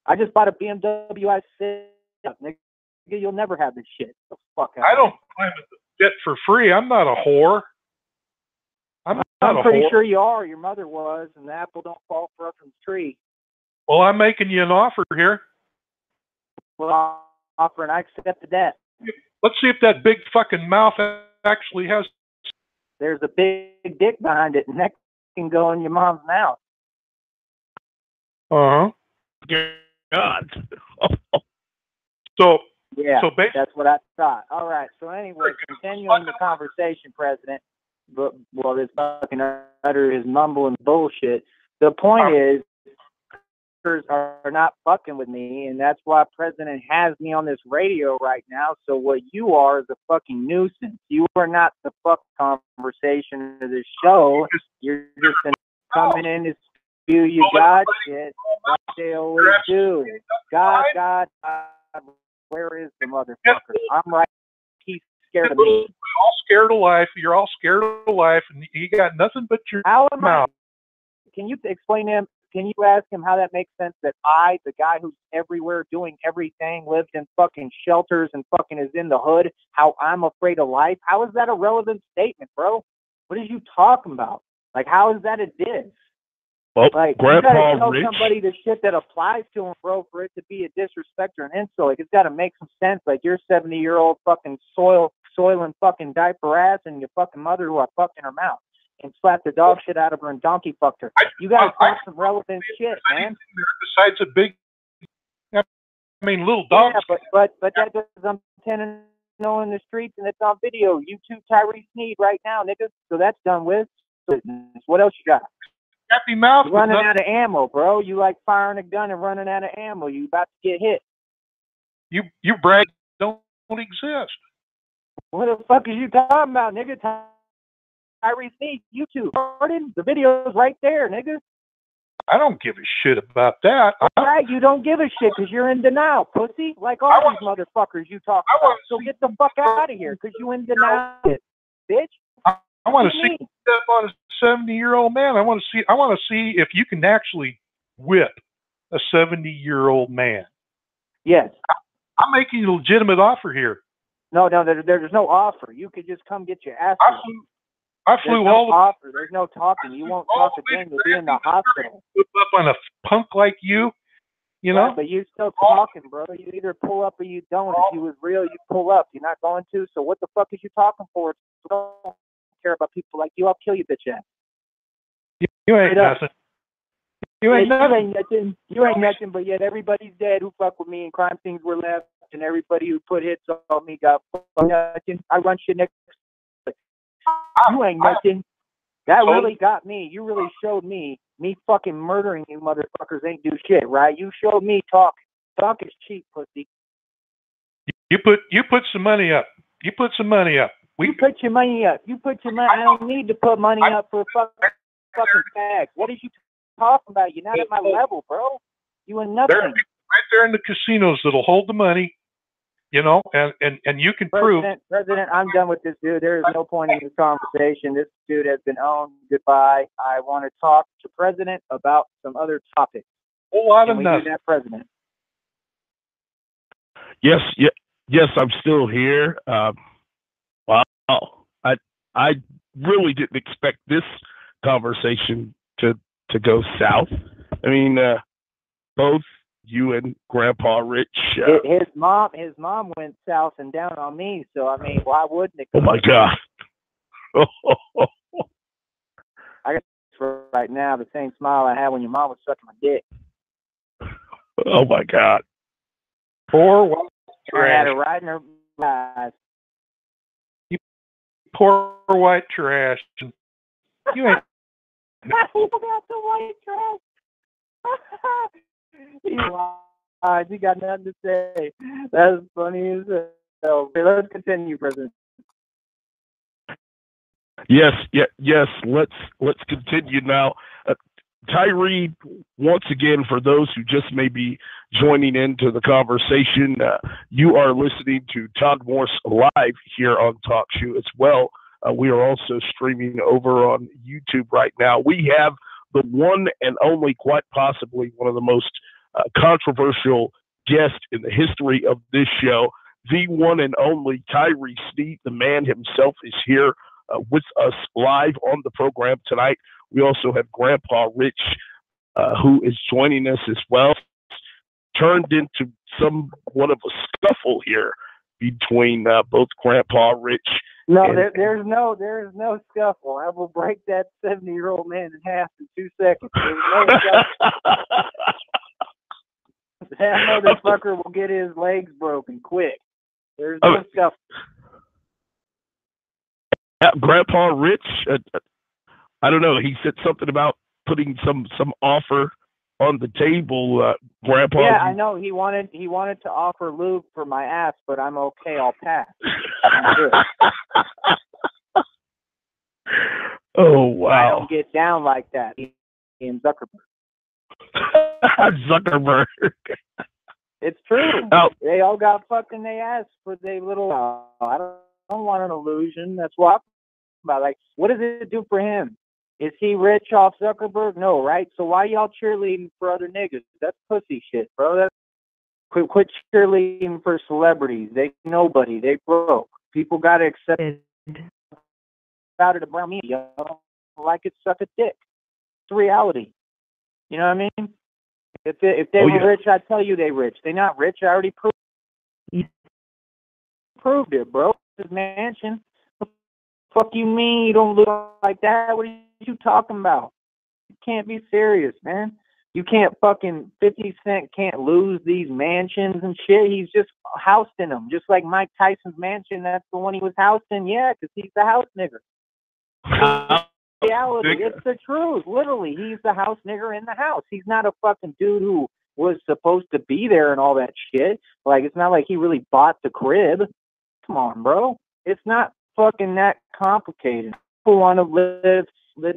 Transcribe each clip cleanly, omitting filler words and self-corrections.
I just bought a BMW I6. Nigga, you'll never have this shit. The fuck out. I don't climb the jet for free. I'm not a whore. I'm pretty sure you are. Your mother was, and the apple don't fall far from the tree. Well, I'm making you an offer here. Well, I'll offer, and I accepted that. Let's see if that big fucking mouth actually has. There's a big dick behind it, and that can go in your mom's mouth. Uh-huh. God. So, yeah, so that's what I thought. All right. So anyway, continuing the conversation, President. But well, this fucking utter his mumbling bullshit. The point is, are not fucking with me, and that's why President has me on this radio right now. So what you are is a fucking nuisance. You are not the fuck conversation of this show. You're just coming in to spew you God shit like they always do. God, where is the motherfucker? I'm right. He's scared of me. We're all scared of life. You're all scared of life, and you got nothing but your mouth. Can you explain to him? Can you ask him how that makes sense that I, the guy who's everywhere doing everything, lived in fucking shelters and fucking is in the hood, how I'm afraid of life? How is that a relevant statement, bro? What are you talking about? Like, how is that a diss? Well, like, Grandpa you gotta tell Rich. somebody the shit that applies to him, bro, for it to be a disrespect or an insult. Like, it's got to make some sense. Like, you're 70-year-old fucking soiling fucking diaper ass and your fucking mother who I fucked in her mouth and slapped the dog shit out of her and donkey fucked her. You gotta talk some relevant shit, man. Besides a big, I mean, little dog. Yeah, but that does, I'm 10-0 in the streets and it's on video. You too, Tyree Sneed right now, nigga. So that's done with. What else you got? Happy mouth. You're running out of ammo, bro. You like firing a gun and running out of ammo. You about to get hit. You brag don't exist. What the fuck is you talking about, nigga? Tyree Sneed, YouTube. Pardon? The video's right there, nigga. I don't give a shit about that. All right, you don't give a shit because you're in denial, pussy. Like all these motherfuckers you talk about. So get the fuck out of here because you in denial, bitch. I want to see that on a 70-year-old man. I want to see if you can actually whip a 70-year-old man. Yes. I'm making a legitimate offer here. No, there's no offer. You could just come get your ass. I flew all the offer. There's no talking. You won't talk again. You'll be in the hospital. Put up on a punk like you know. Yeah, but you still talking, bro. You either pull up or you don't. If you was real, you pull up. You're not going to. So what the fuck is you talking for? Don't care about people like you. I'll kill you, bitch ass. You ain't nothing. You ain't nothing. You ain't nothing. But yet everybody's dead who fuck with me, and crime scenes were left, and everybody who put hits on me got nothing. I run shit next. You ain't nothing. That really got me. You really showed me fucking murdering you motherfuckers ain't do shit, right? You showed me talk. Talk is cheap, pussy. You put some money up. You put some money up. You put your money up. You put your money. I don't need to put money up for fucking fags. What is you talking about? You're not at my level, bro. You ain't nothing. Right there in the casinos that'll hold the money. You know, and you can prove. President, I'm done with this dude. There is no point in this conversation. This dude has been owned. Goodbye. I want to talk to President about some other topics. A lot of nothing. nothing. Do that, President. Yes, I'm still here. Wow, I really didn't expect this conversation to go south. I mean, both you and Grandpa Rich. His mom went south and down on me. So I mean, why wouldn't it? Oh my God! I got right now the same smile I had when your mom was sucking my dick. Oh my God! Poor white trash. I had her right in her eyes. You poor white trash. You ain't. About the white trash. He got nothing to say. That's funny as hell. Okay, let's continue, President. Yes. Let's continue now. Tyree, once again, for those who just may be joining into the conversation, you are listening to Todd Morse live here on Talk Show as well. We are also streaming over on YouTube right now. We have the one and only, quite possibly one of the most controversial guest in the history of this show. The one and only Tyree Sneed, the man himself, is here with us live on the program tonight. We also have Grandpa Rich, who is joining us as well. Turned into somewhat of a scuffle here between both Grandpa Rich. No, there's no scuffle. I will break that 70-year-old man in half in 2 seconds. There's no scuffle. That motherfucker will get his legs broken quick. There's no scuffle. Grandpa Rich, I don't know. He said something about putting some offer on the table. Grandpa. Yeah, I know. He wanted to offer lube for my ass, but I'm okay. I'll pass. I'm good. Oh wow! I don't get down like that. In Zuckerberg. Zuckerberg. It's true. Oh. They all got fucking they ass for their little. I don't want an illusion. That's what I'm about. Like, what does it do for him? Is he rich off Zuckerberg? No, right? So why y'all cheerleading for other niggas? That's pussy shit, bro. That's quit cheerleading for celebrities. They nobody. They broke. People gotta accept it. Out of the brown media, like it suck a dick. It's reality. You know what I mean? If they were rich, I'd tell you they rich. They not rich. I already proved it, bro. His mansion. What the fuck you mean you don't look like that? What are you talking about? You can't be serious, man. You can't fucking 50 Cent can't lose these mansions and shit. He's just housed in them. Just like Mike Tyson's mansion, that's the one he was housed in. Yeah, because he's the house nigger. Reality, it's the truth. Literally, he's the house nigger in the house. He's not a fucking dude who was supposed to be there and all that shit. Like, it's not like he really bought the crib. Come on, bro. It's not fucking that complicated. People want to live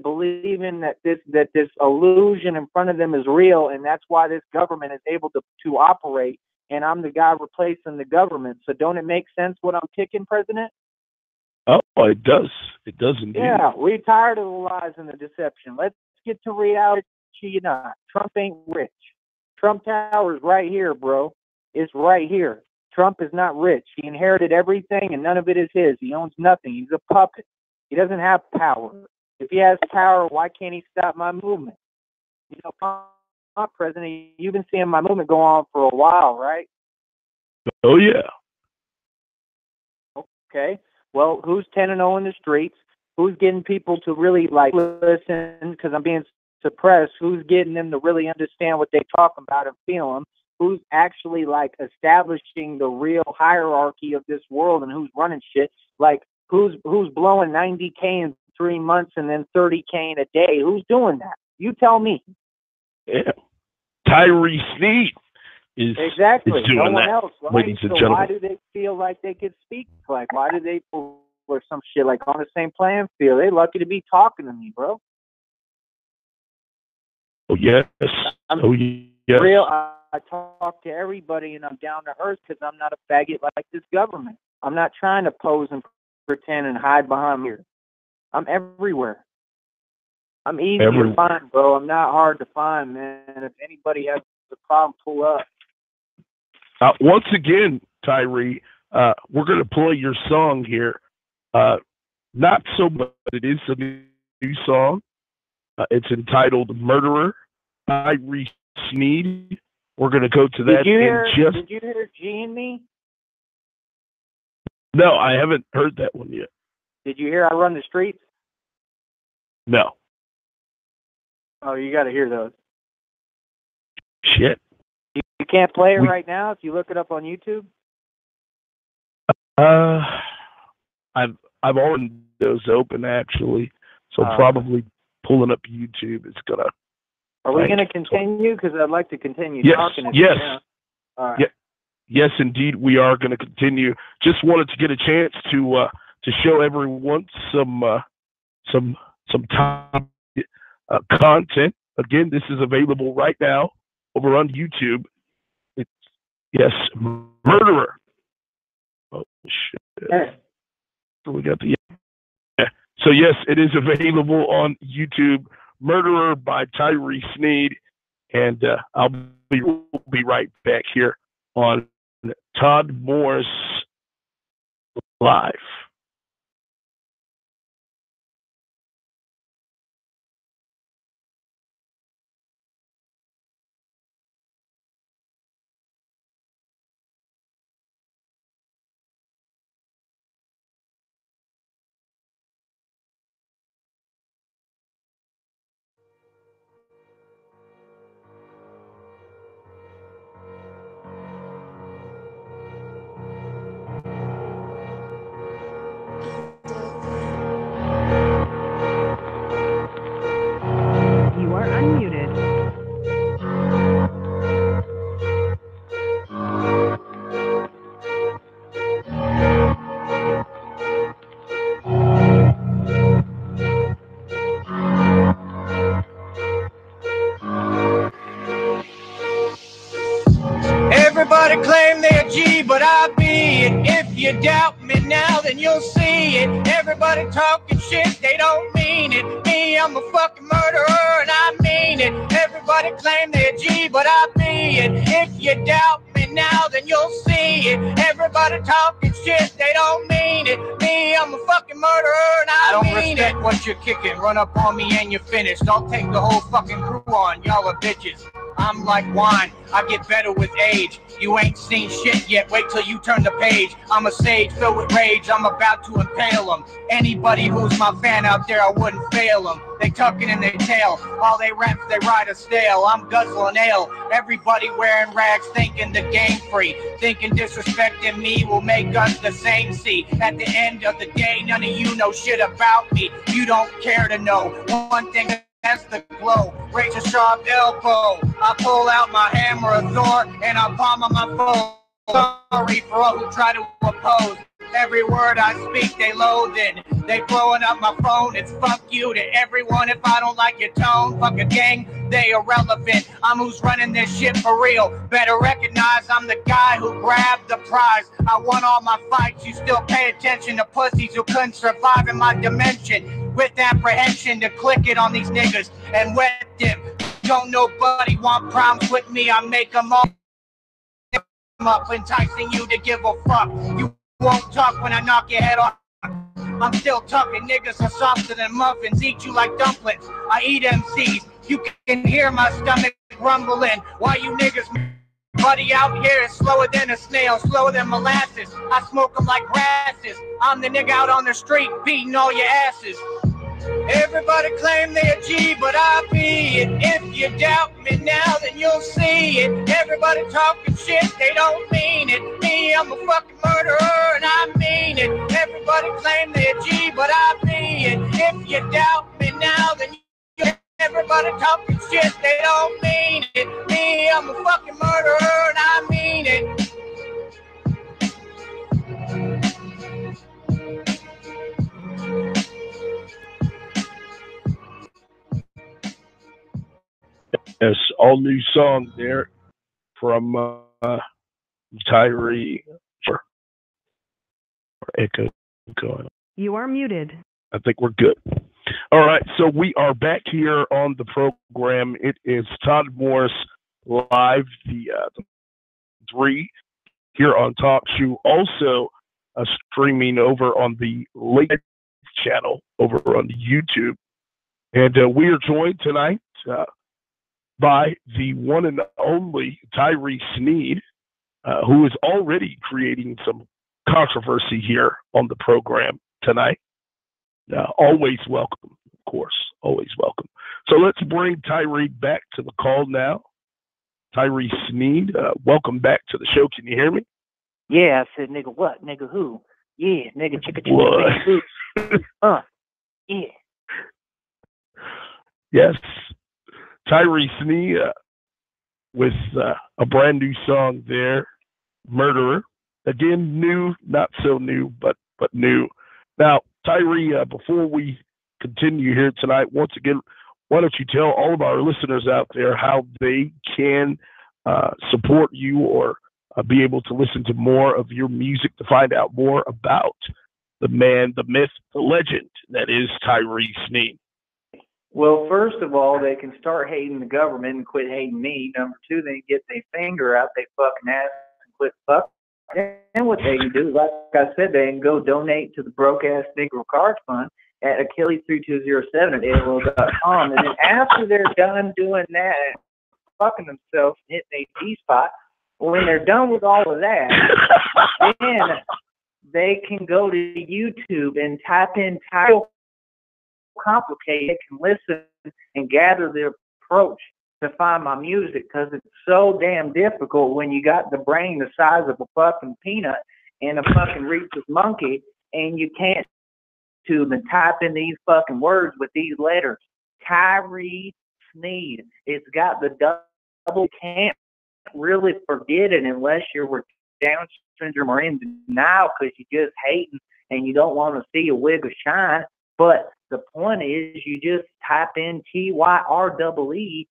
believing that this illusion in front of them is real, and that's why this government is able to operate, and I'm the guy replacing the government. So don't it make sense what I'm kicking, President? Oh, it does. It does indeed. Yeah, we're tired of the lies and the deception. Let's get to reality. You know, Trump ain't rich. Trump Tower's right here, bro. It's right here. Trump is not rich. He inherited everything, and none of it is his. He owns nothing. He's a puppet. He doesn't have power. If he has power, why can't he stop my movement? You know, President, you've been seeing my movement go on for a while, right? Oh, yeah. Okay. Well, who's 10-0 in the streets? Who's getting people to really, like, listen because I'm being suppressed? Who's getting them to really understand what they're talking about and feel them? Who's actually, like, establishing the real hierarchy of this world and who's running shit? Like, who's blowing 90K in 3 months and then 30K in a day? Who's doing that? You tell me. Yeah. Tyree Sneed is exactly. is doing no one that, else. Right? ladies and so gentlemen. Why do they feel like they could speak? Like, why do they or some shit like on the same playing field? They lucky to be talking to me, bro. Oh yes. Oh yes. Real. I talk to everybody and I'm down to earth because I'm not a faggot like this government. I'm not trying to pose and pretend and hide behind here. I'm everywhere. I'm easy to find, bro. I'm not hard to find, man. If anybody has a problem, pull up. Once again, Tyree, we're going to play your song here. Not so much, it is a new song. It's entitled Murderer, Tyree Sneed. We're going to go to that. Did you hear G and Me? No, I haven't heard that one yet. Did you hear I Run the Streets? No. Oh, you got to hear those. Shit. You can't play it right now if you look it up on YouTube? I've already those open actually, so probably pulling up YouTube is gonna. Are we gonna continue? Because I'd like to continue talking. Yes. All right. Yes, indeed, we are going to continue. Just wanted to get a chance to show everyone some time content. Again, this is available right now over on YouTube. It's Murderer. Oh shit! Hey. So we got the. So yes, it is available on YouTube. Murderer by Tyree Sneed, and I'll be be right back here on Todd Morris Live. You are unmuted. Everybody claim they're G, but I be it. If you doubt me now, then you'll see it. Everybody talking shit, they don't mean it. Me, I'm a fucking murderer, and I mean it. Everybody claim they're G, but I be it. If you doubt me now, then you'll see it. Everybody talking shit, they don't mean it. Me, I'm a fucking murderer, and I mean it. I don't respect what you're kicking. Run up on me and you're finished. I'll take the whole fucking crew on. Y'all are bitches. I'm like wine, I get better with age. You ain't seen shit yet, wait till you turn the page. I'm a sage filled with rage, I'm about to impale them. Anybody who's my fan out there, I wouldn't fail them. They tuck it in their tail, all they raps, they ride a stale. I'm guzzling ale, everybody wearing rags, thinking the game free. Thinking disrespecting me will make us the same. See, at the end of the day, none of you know shit about me. You don't care to know one thing. That's the glow, raise a sharp elbow. I pull out my hammer of Thor and I palm on my foe. Sorry for all who try to oppose. Every word I speak, they loathing. They blowing up my phone. It's fuck you to everyone if I don't like your tone. Fuck a gang, they irrelevant. I'm who's running this shit for real. Better recognize I'm the guy who grabbed the prize. I won all my fights. You still pay attention to pussies who couldn't survive in my dimension. With apprehension to click it on these niggas and wet them. Don't nobody want problems with me. I make them all up, enticing you to give a fuck. You won't talk when I knock your head off. I'm still talking, niggas are softer than muffins, eat you like dumplings. I eat MCs, you can hear my stomach rumbling. Why you niggas, buddy out here is slower than a snail, slower than molasses. I smoke them like grasses. I'm the nigga out on the street beating all your asses. Everybody claim they're G, but I be it. If you doubt me now, then you'll see it. Everybody talking shit, they don't mean it. Me, I'm a fucking murderer, and I mean it. Everybody claim they're G, but I be it. If you doubt me now, then everybody talking shit, they don't mean it. Me, I'm a fucking murderer, and I mean it. Yes, all new song there from Tyree. Or echo going on. You are muted. I think we're good. All right, so we are back here on the program. It is Todd Morris Live, the 3 here on Talk Shoe. Also streaming over on the Late channel over on the YouTube. And we are joined tonight by the one and only Tyree Sneed, who is already creating some controversy here on the program tonight. Always welcome, of course, always welcome. So let's bring Tyree back to the call now. Tyree Sneed, welcome back to the show. Can you hear me? Yeah, I said, nigga what? Nigga who? Yeah, nigga chicka What? chicka. Yeah. Yes. Tyree Sneed with a brand new song there, Murderer. Again, new, not so new, but new. Now, Tyree, before we continue here tonight, once again, why don't you tell all of our listeners out there how they can support you or be able to listen to more of your music, to find out more about the man, the myth, the legend that is Tyree Sneed. Well, first of all, they can start hating the government and quit hating me. Number two, they can get their finger out they fucking ass and quit fucking. And what they can do, like I said, they can go donate to the broke ass Negro Card Fund at Achilles3207 at And then after they're done doing that, fucking themselves, hitting a G-spot, when they're done with all of that, then they can go to YouTube and type in title complicated, can listen and gather the approach to find my music, because it's so damn difficult when you got the brain the size of a fucking peanut and a fucking rhesus monkey, and you can't tube and type in these fucking words with these letters. Tyree Sneed. It's got the double. You can't really forget it unless you're with Down syndrome or in denial because you just hating and you don't want to see a wig of shine. But the point is, you just type in TYREESNEED.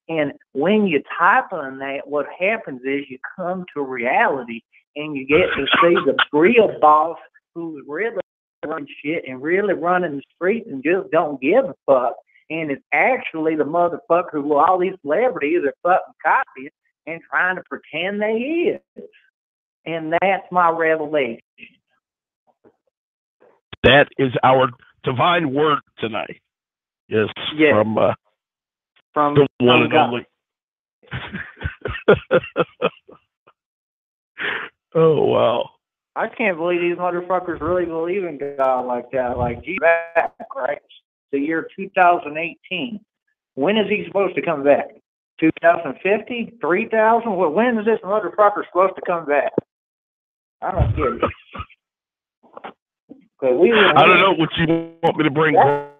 And when you type on that, what happens is you come to reality and you get to see the real boss who's really running shit and really running the streets and just don't give a fuck. And it's actually the motherfucker who all these celebrities are fucking copying and trying to pretend they is. And that's my revelation. That is our divine word tonight. Yes, from the one and only. Oh, wow. I can't believe these motherfuckers really believe in God like that. Like, gee, back, right? The year 2018. When is he supposed to come back? 2050? 3000? Well, when is this motherfucker supposed to come back? I don't get it. I don't know what you want me to bring,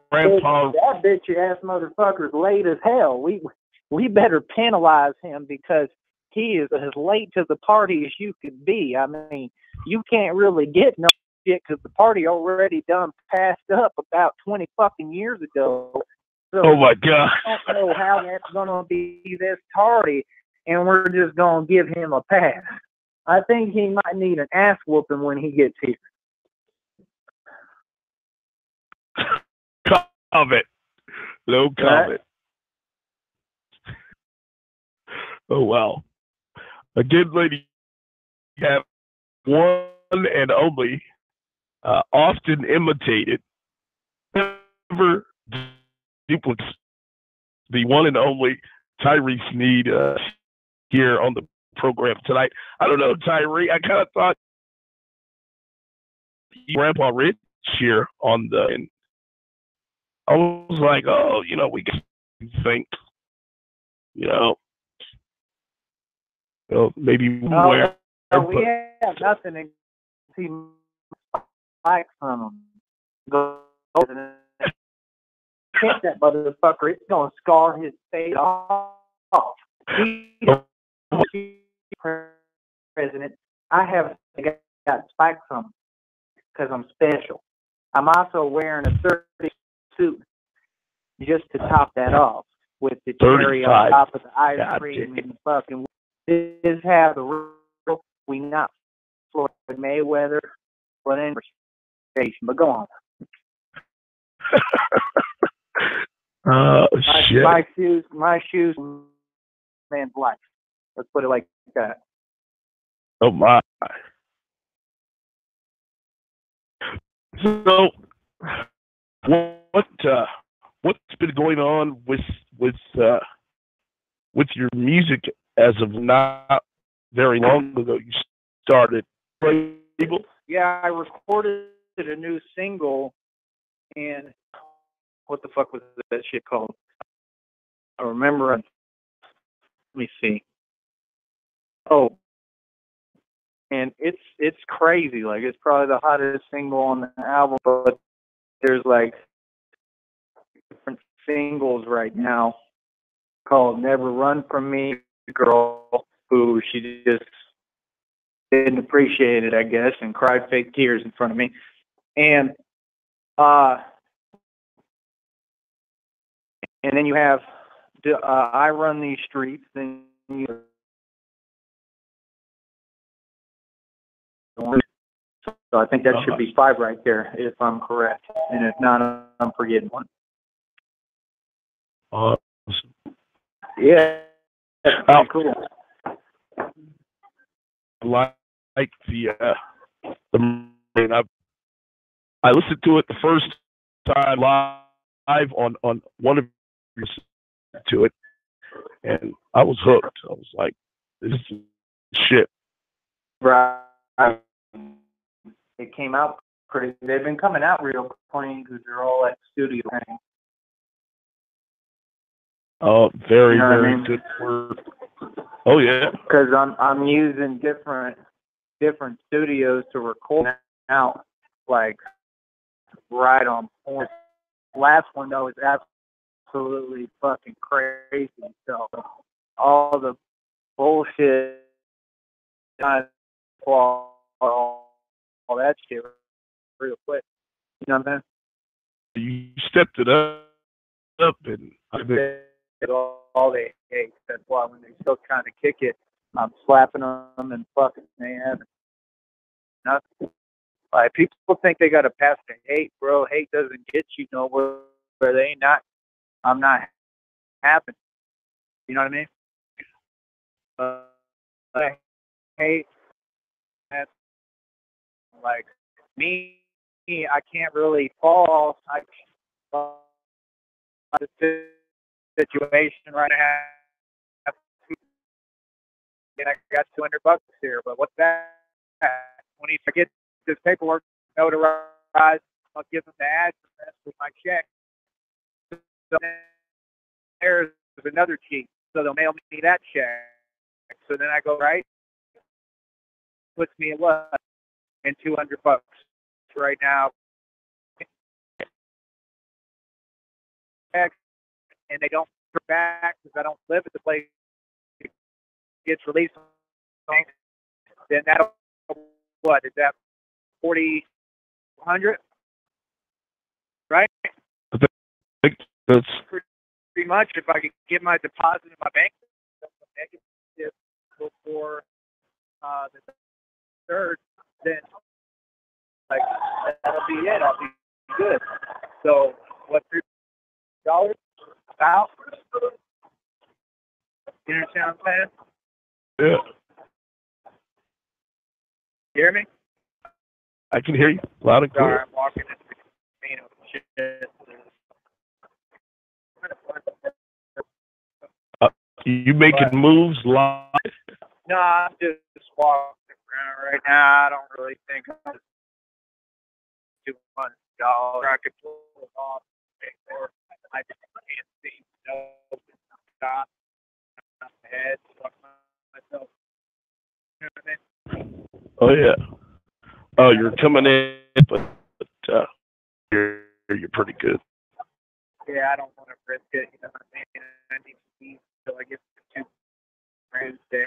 Grandpa. That bitch ass motherfucker's late as hell. We better penalize him because he is as late to the party as you could be. I mean, you can't really get no shit because the party already done passed up about 20 fucking years ago. So oh my God. I don't know how that's gonna be this tardy, and we're just gonna give him a pass. I think he might need an ass whooping when he gets here. Comment. No comment. Oh, wow. Again, ladies, you have one and only, often imitated, never duplicates, the one and only Tyree Sneed here on the program tonight. I don't know, Tyree, I kind of thought Grandpa Rich here on the... And I was like, oh, we can think, maybe where. We have nothing to see likes on them. Go hit that motherfucker. It's going to scar his face off. He's president. I have got spikes on him because I'm special. I'm also wearing a 30 suit just to top that off with the cherry on top of the ice cream and the fucking. This is how the real we not Floyd Mayweather, but in station. But go on. Shit. My shoes, man's life. Let's put it like that. Oh my. So, what's been going on with your music as of not very long ago? You started label? Yeah, I recorded a new single, and what the fuck was that shit called? I remember. Let me see. Oh, and it's crazy. Like, it's probably the hottest single on the album, but there's like different singles right now called Never Run From Me, girl who she just didn't appreciate it, I guess, and cried fake tears in front of me. And then you have I Run These Streets, then you So I think that should be 5 right there, if I'm correct. And if not, I'm forgetting one. Yeah, that's pretty cool. Like I listened to it the first time live on one of your to it, and I was hooked. I was like, this is shit. Right. It came out pretty. They've been coming out real clean because they're all at studio. Oh, very, You know very I mean? good work. Oh yeah. Because I'm using different studios to record out, like right on point. Last one though is absolutely fucking crazy. So all the bullshit, all that shit, real quick. You know what I'm saying? You stepped it up, and I think all they hate. That's why when they still trying to kick it, I'm slapping them and fucking they haven't. Nothing. Like, people think they got to pass to hate, bro. Hate doesn't get you nowhere. Where they ain't not. I'm not happy. You know what I mean? Hate. That's like me. I can't really fall. The situation right now, and I got $200 here. But what's that? When he forgets this paperwork notarized, I'll give him the address with my check. So there's another cheat. So they'll mail me that check. So then I go right, puts me in what? And $200 right now. And they don't come back because I don't live at the place. It gets released. Then that'll, what is that? 4,100, right? I think that's pretty much. If I could get my deposit in my bank negative before the 3rd, then like that'll be it. I'll be good. So what? $3 about? You understand what I'm saying? yeah. You hear me? I can hear you loud and Sorry, clear. I'm walking in the casino. Shit. You making moves live? No, I'm just walking around right now. I don't really think I'm $200. I could pull it off. Or I just can't see no stop head, fuck myself. You know what I mean? Oh yeah. Oh, you're coming in, but you're pretty good. Yeah, I don't want to risk it. You know what I mean? I need to eat until I get to $2 day.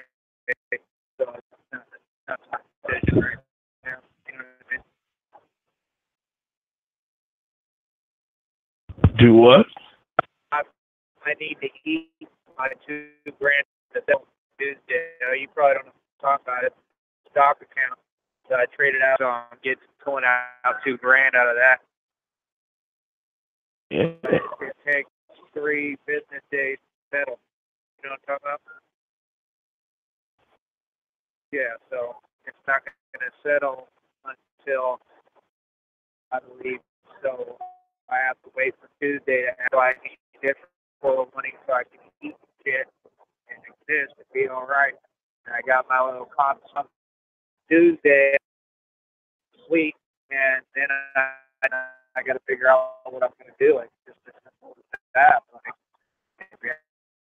So it's not my decision right now. You know what I mean? Do what? I need to eat my $2 grand to sell Tuesday. You probably don't know talk about it. Stock account. So I traded out, so I'm pulling out $2 grand out of that. Yeah. It takes 3 business days to settle. You know what I'm talking about? Yeah, so it's not going to settle until, I believe, so I have to wait for Tuesday to have I need different full of money so I can eat shit and exist and be all right. And I got my little comp Tuesday, sweet, and then I got to figure out what I'm going to do. Like, just as simple as that. Like, in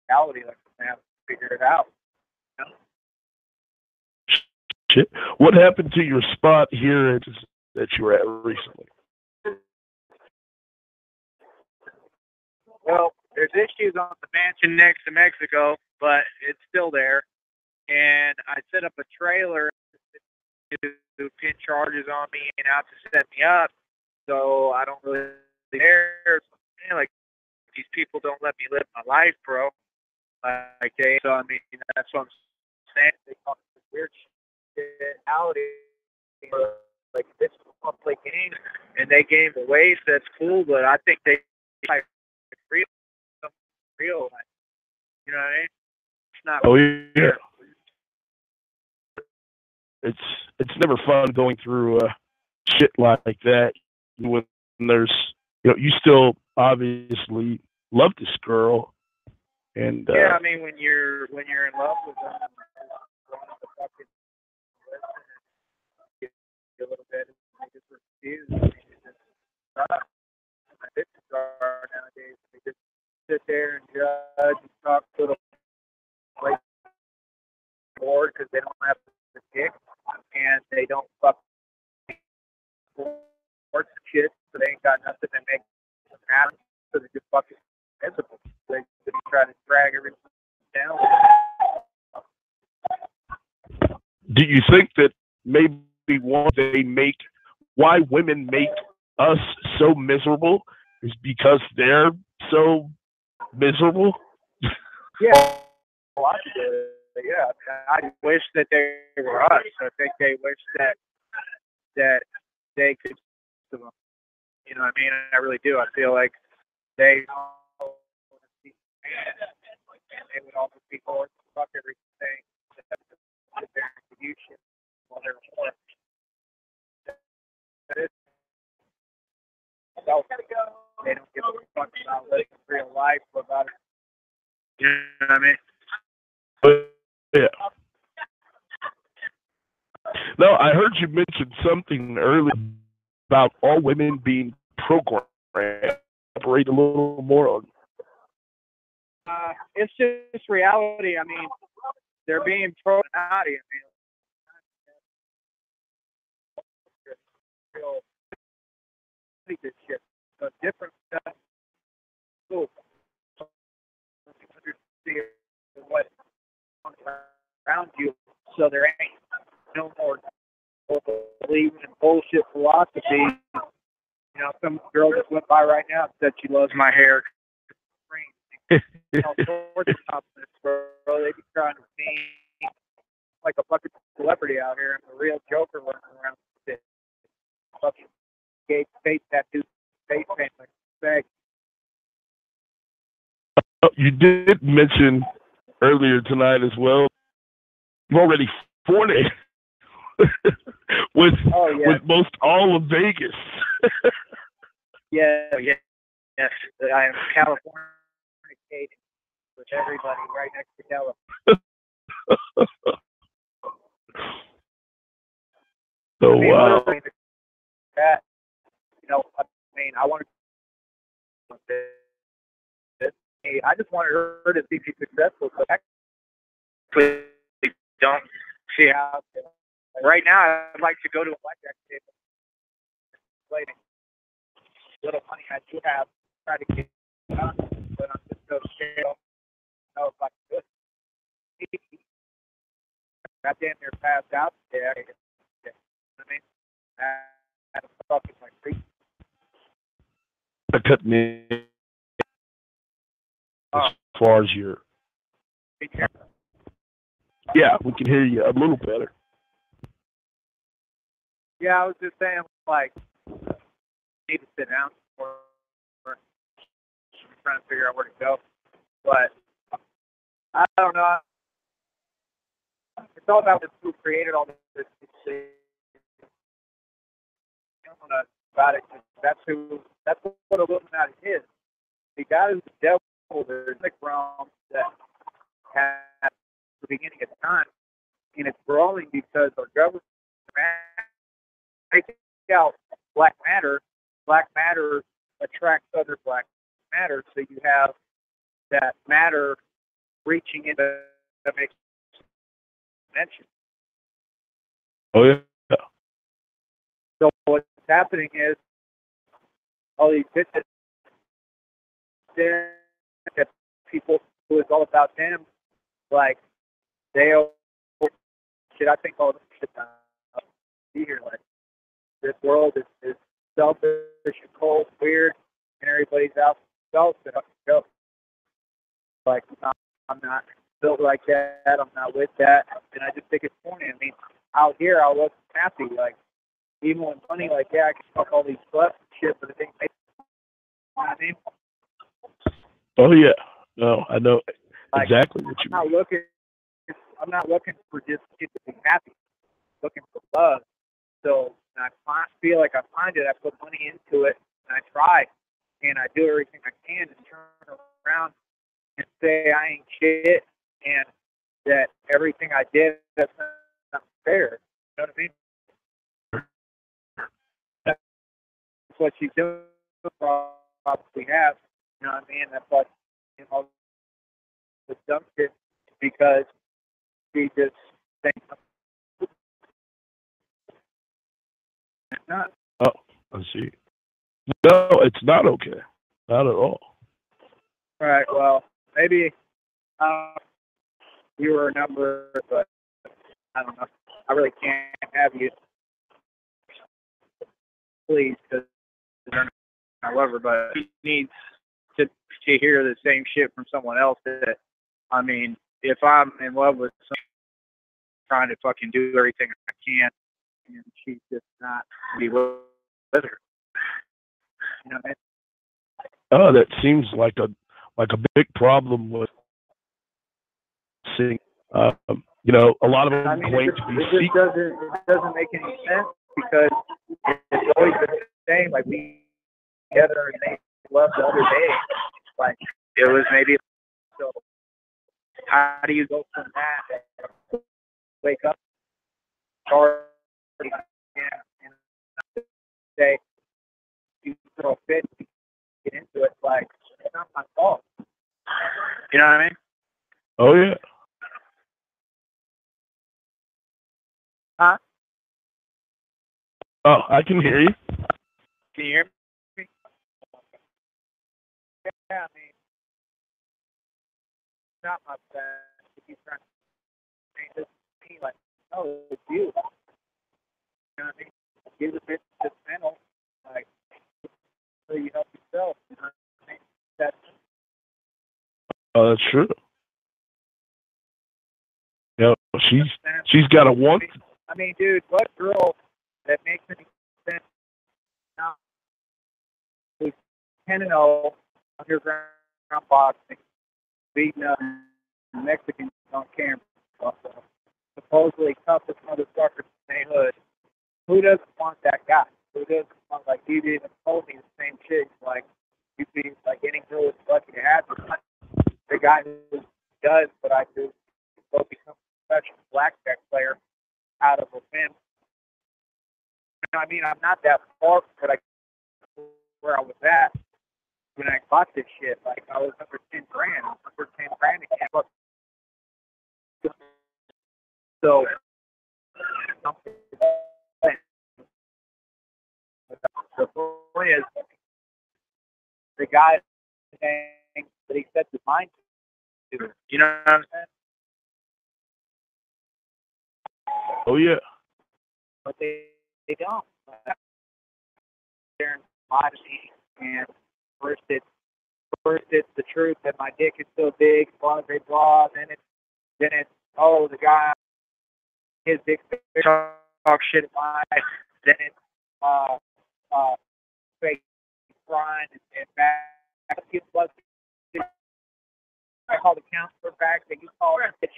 reality, like, I have to figure it out. You know? Shit. What happened to your spot here that you were at recently? Well, there's issues on the mansion next to Mexico, but it's still there. And I set up a trailer to pin charges on me and out to set me up. So I don't really care. Like, these people don't let me live my life, bro. Like, so I mean, that's what I'm saying. They call it weird shit. Like, if bitches want to play games and they game the waste, that's cool, but I think they like real, real, like, you know what I mean? It's not. Oh yeah. It's never fun going through shit like that when there's, you still obviously love this girl, and Yeah, I mean, when you're in love with them, the fucking listen and a little bit, and they just refuse. I mean, it's just sucks. My bitches are nowadays. They just sit there and judge and talk to the like board because they don't have the dick and they don't fuck sports shit, so they ain't got nothing that makes them happy. So they just fucking miserable. They just try to drag everything down. do you think that maybe why women make us so miserable is because they're so miserable? Yeah, well, I do. Yeah, I wish that they were us. I think they wish that they could. You know what I mean? I really do. I feel like they would almost be forced to fuck everything that they're you shit while they're born. They don't give a fuck about living real life or about it. You know what I mean? Yeah. No, I heard you mention something earlier about all women being programmed. Elaborate a little more on. It's just reality. I mean, they're being programmed. I mean, real this shit. So different stuff. Cool. Understand what around you, so there ain't no more believing in bullshit philosophy. You know, some girl just went by right now and said she loves my hair. All sorts of compliments, bro. They be trying to be like a fucking celebrity out here. I'm a real joker running around with this fucking gay face tattoo, face paint like a bag. You did mention earlier tonight as well. You've already fornicated with most all of Vegas. Yes. I am Californicating with everybody right next to California. So wow. That, you know, I mean, I wanted I just wanted her to be successful. So actually, don't see how. Right now, I'd like to go to a blackjack table. Waiting. Little money I do have, try to get done, but I'm just so scared. I don't know if I can do it. I damn near passed out there. You know what I mean? I'm fucking my feet. Cut me as far as your. Yeah, we can hear you a little better. Yeah, I was just saying, like, I need to sit down or I'm trying to figure out where to go. But I don't know. It's all about who created all this shit. I don't know about it. That's what Illuminati is. The guy who's the devil, there's a realm that has the beginning of time, and it's growing because our government takes out black matter. Black matter attracts other black matter, so you have that matter reaching into the next dimension. Oh yeah. So what's happening is all these bitches, people who is all about them, like they shit. I think all this shit be here. Like this world is selfish and cold, weird, and everybody's out for self. And I can go. Like I'm not built like that. I'm not with that, and I just think it's funny. I mean, out here I wasn't happy. Like even when funny, like, yeah, I can fuck all these sluts and shit, but it ain't make, you know what I mean? Oh yeah. No, I know Like, exactly what you I'm mean. not looking for just shit to be happy. I'm looking for love. So I feel like I find it, I put money into it, and I try, and I do everything I can to turn around and say I ain't shit, and that everything I did, that's not fair. You know what I mean? That's what she's doing, probably have. You know what I mean? That's what, you know, the dumb shit, because she just thinks it's not. Oh, I see. No, it's not okay. Not at all. All right, well, maybe you were a number, but I don't know. I really can't have you, please, because I love her, but she needs to hear the same shit from someone else. That, I mean, if I'm in love with someone, trying to fucking do everything I can, and she's just not be with her. You know what I mean? Oh, that seems like a big problem with seeing. You know, a lot of them claim to be secret. It doesn't make any sense, because it's always the same. Like, we together and they left the other day. Like, it was maybe, so how do you go from that? Wake up, start, and say, you throw a fit, get into it. Like, it's not my fault. You know what I mean? Oh yeah. Huh? Oh, I can hear you. Can you hear me? Yeah, I mean, it's not my bad. If you're trying to say this to me, like, no, it's you. You know what I mean? Give the bitch this mental, like, so you help yourself. You know what I mean? That's Oh, that's true. You know, she's got a want. I mean, dude, what girl that makes any sense now who's 10-0 underground boxing, beating up Mexicans on camera, supposedly toughest motherfucker in the hood? Who doesn't want that guy? Who doesn't want, like, you even told me the same shit. Like, you'd be like, any girl is lucky to have you. The guy who does what I do, go become a professional blackjack player out of a family. You know what I mean? I'm not that far from where I was at when I bought this shit. Like, I was under 10 grand. Under 10 grand again. So, the point is, the guy saying that he sets his mind to. You know what I'm saying? Oh yeah. But they don't. They're lie to me, and first it's the truth that my dick is so big, blah blah blah. Then it's oh, the guy, his dick's big, talk shit about it. Then it's fake crying and back. I call the counselor back. That you call the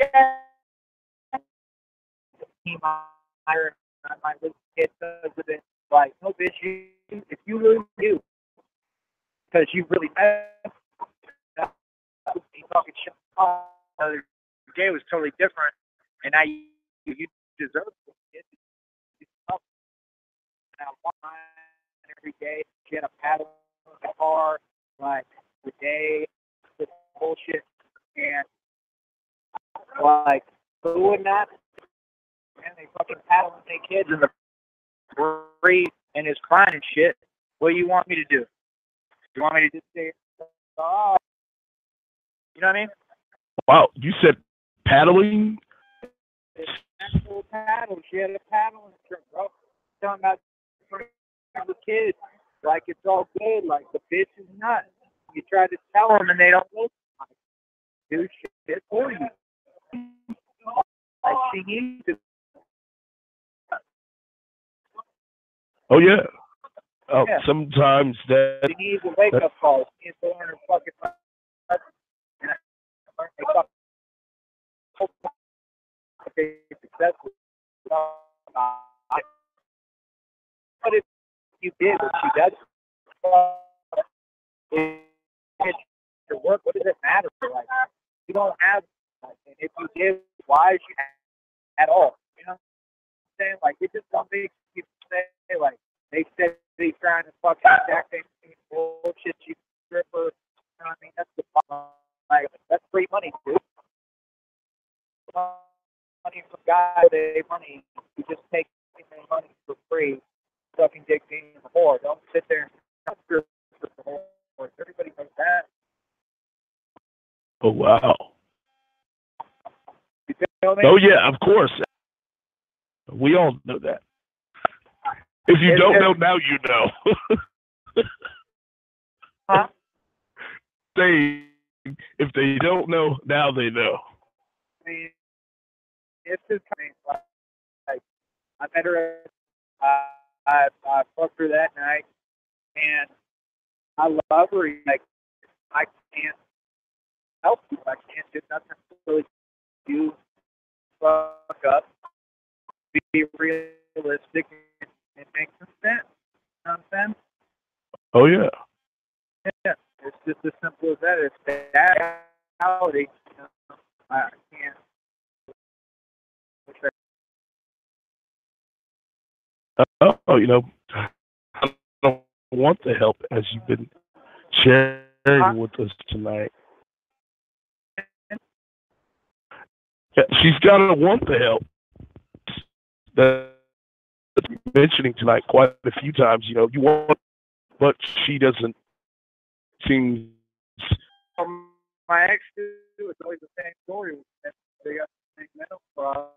team hire. My little kid does it. Like, no bitch, if you really do, because you really you talking shit. The other day was totally different, and now you deserve it. And I whine every day, get a paddle in the car, like, the day, this bullshit, and like, who would not? And they fucking paddling their kids in the breeze and is crying and shit. What do you want me to do? You want me to just say, oh, you know what I mean? Wow, you said paddling? It's actual paddle. She had a paddling trip, bro. Talking about the kids, like, it's all good, like, the bitch is nuts. You try to tell them and they don't listen. Like, do shit for you. Like, she needs to. Oh yeah. Yeah. Sometimes that. She needs a wake-up call. She needs to learn her fucking lesson. And I learned they fucking successful. But if you did what she does, to work, what does it matter? Like, you don't have, and if you did, why is you at all? You know what I'm saying? Like, it just don't make people say, like, they said they trying to fucking exact same bullshit, you stripper. You know what I mean? That's the problem. Like, that's free money, dude. Money from guys, they money. You just take their money for free. Sucking dick being in the whore. Don't sit there and strip the whore. Everybody knows that. Oh wow. You feel me? Oh yeah, of course. We all know that. If you don't know now, you know. Huh? If they don't know now, they know. I mean, it's just kind of like I met her. I fucked her that night, and I love her. Like, I can't help you. I can't do nothing to really do. Fuck up. Be realistic and make some sense. You know what I'm saying? Oh yeah. Yeah. It's just as simple as that. It's that reality. You know? I can't. Oh, you know, I don't want the help as you've been sharing with us tonight. Yeah, she's got to want the help. That's mentioning tonight quite a few times. You know, you want, but she doesn't seem. My ex, it's always the same story. They got the same mental problem.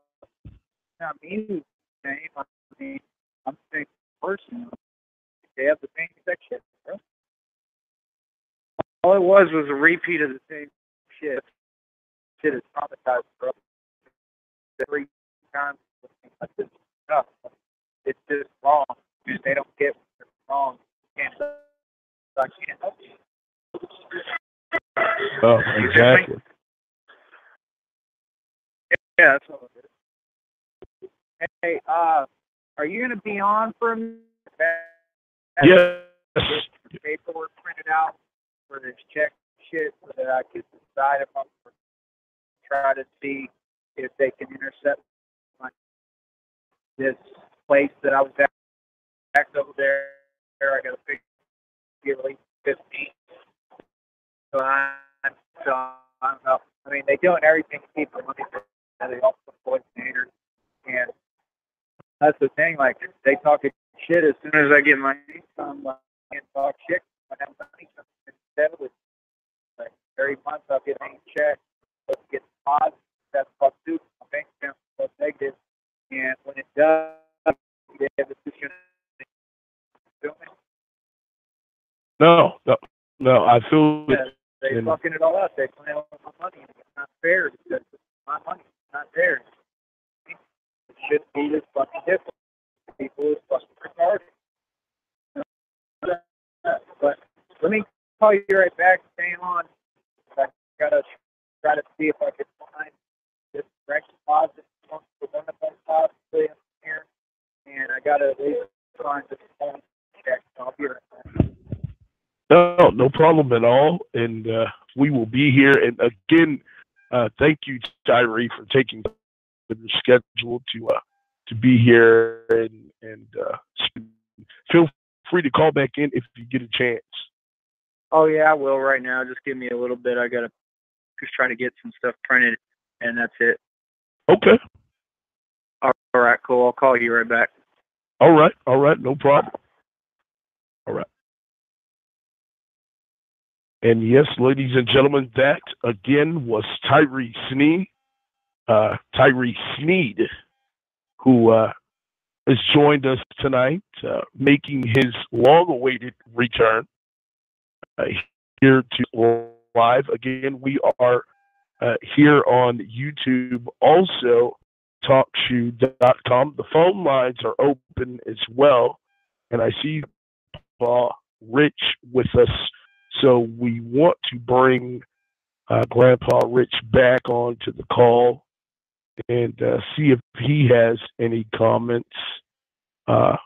Not me, the same. I mean, I'm the same person. They have the same exact shit, bro. All it was a repeat of the same shit. Shit is traumatized, bro. 3 times. That's just tough. It's just wrong. They don't get what's wrong. I can't help you. Oh, exactly. Yeah, that's all it is. Hey, are you going to be on for a minute? Yes. Get paperwork printed out for this check shit so that I can decide if I'm going to try to see if they can intercept this place that I was at back over there. I got to figure at least 15. So I'm up. I mean, they're doing everything to keep the money. They also avoid standards. And that's the thing. Like, they talk shit as soon as I get my income. I can't talk shit. I have money. Instead of it, like, every month I'll get a check. I'll get deposits. That's plus 2. My bank account plus negative. And when it does, they have a decision. No. I feel They're fucking it all up. They play all my money. It's not fair because it's my money. It's not theirs. It should be this fucking different. People is fucking retarded. But let me call you right back. Stay on. I gotta try to see if I can find this direct deposit for one of them possibly here. And I gotta at least find this phone check. So I'll be right back. No problem at all. And we will be here. And again, thank you, Tyree, for taking the schedule to be here. And feel free to call back in if you get a chance. Oh, yeah, I will right now. Just give me a little bit. I got to just try to get some stuff printed, and that's it. Okay. All right, cool. I'll call you right back. All right. No problem. All right. And yes, ladies and gentlemen, that again was Tyree Sneed. Tyree Sneed, who has joined us tonight, making his long-awaited return here to live. Again, we are here on YouTube, also TalkShoe.com. The phone lines are open as well. and I see Rich with us. So we want to bring Grandpa Rich back onto the call and see if he has any comments uh,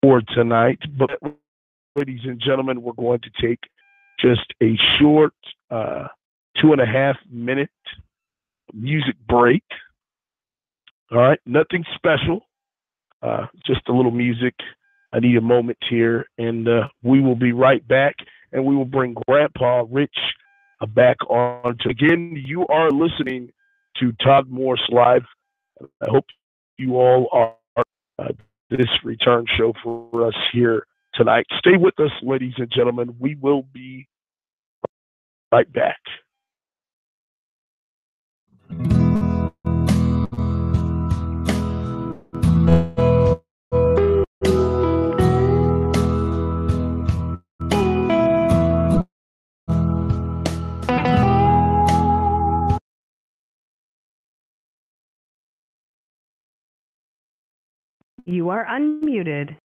for tonight. But, ladies and gentlemen, we're going to take just a short 2.5 minute music break. All right, nothing special, just a little music. I need a moment here, and we will be right back, and we will bring Grandpa Rich back on. Again, you are listening to Todd Morse Live. I hope you all are this return show for us here tonight. Stay with us, ladies and gentlemen. We will be right back. You are unmuted.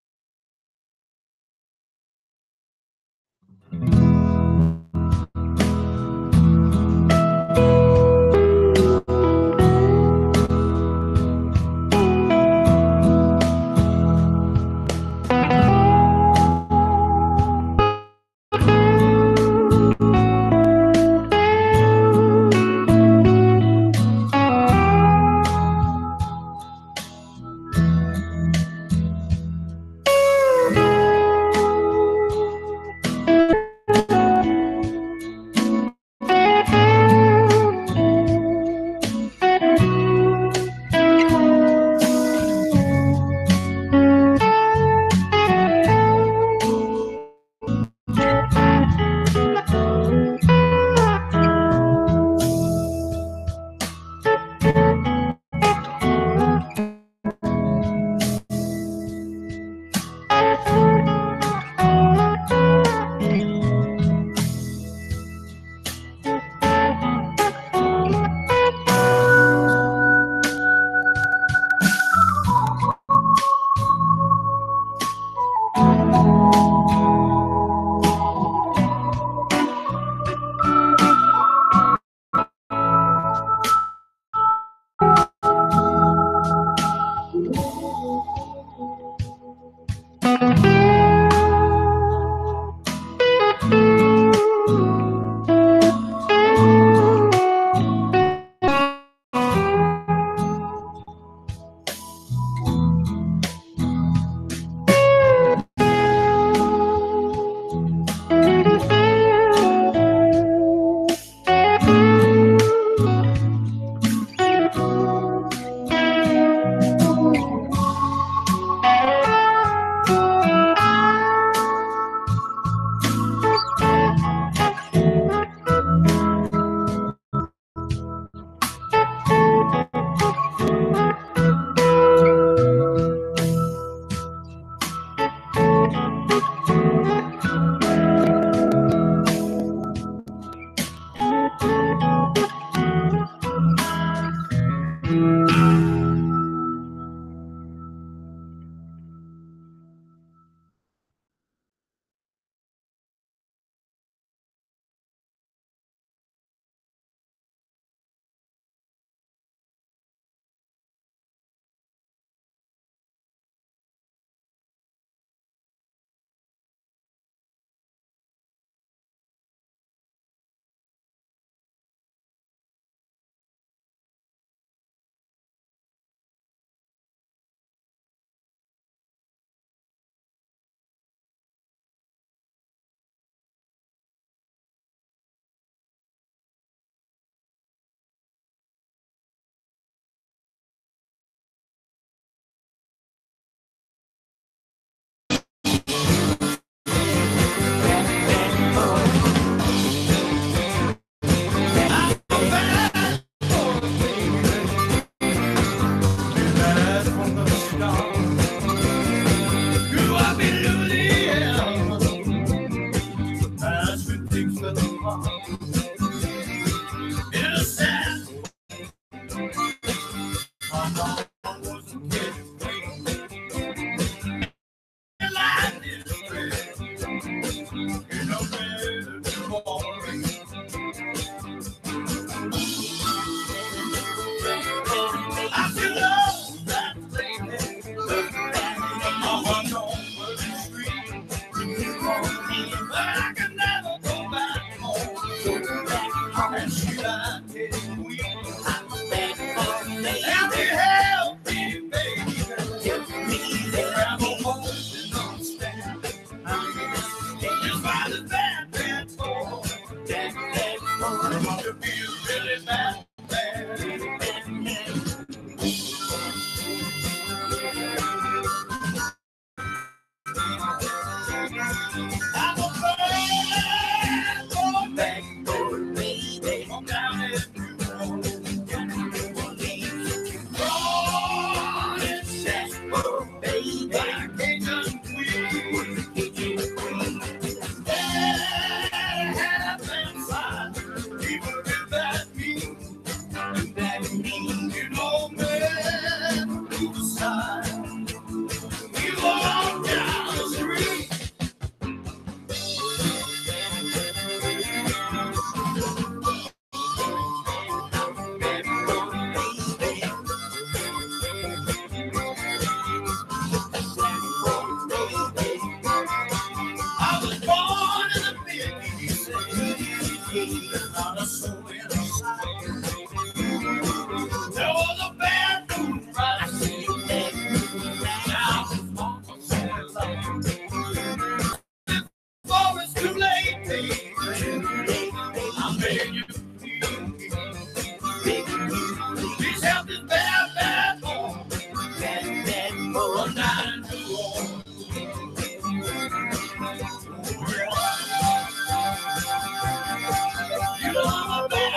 You know, man, you decide. You walk down the street. I was born in a big city, not a soul inside. There was a bathroom right there. Now before it's too late, baby, I'm begging you. Please help this bad, bad boy. Bad boy, I'm not in New Orleans. You know I'm a bad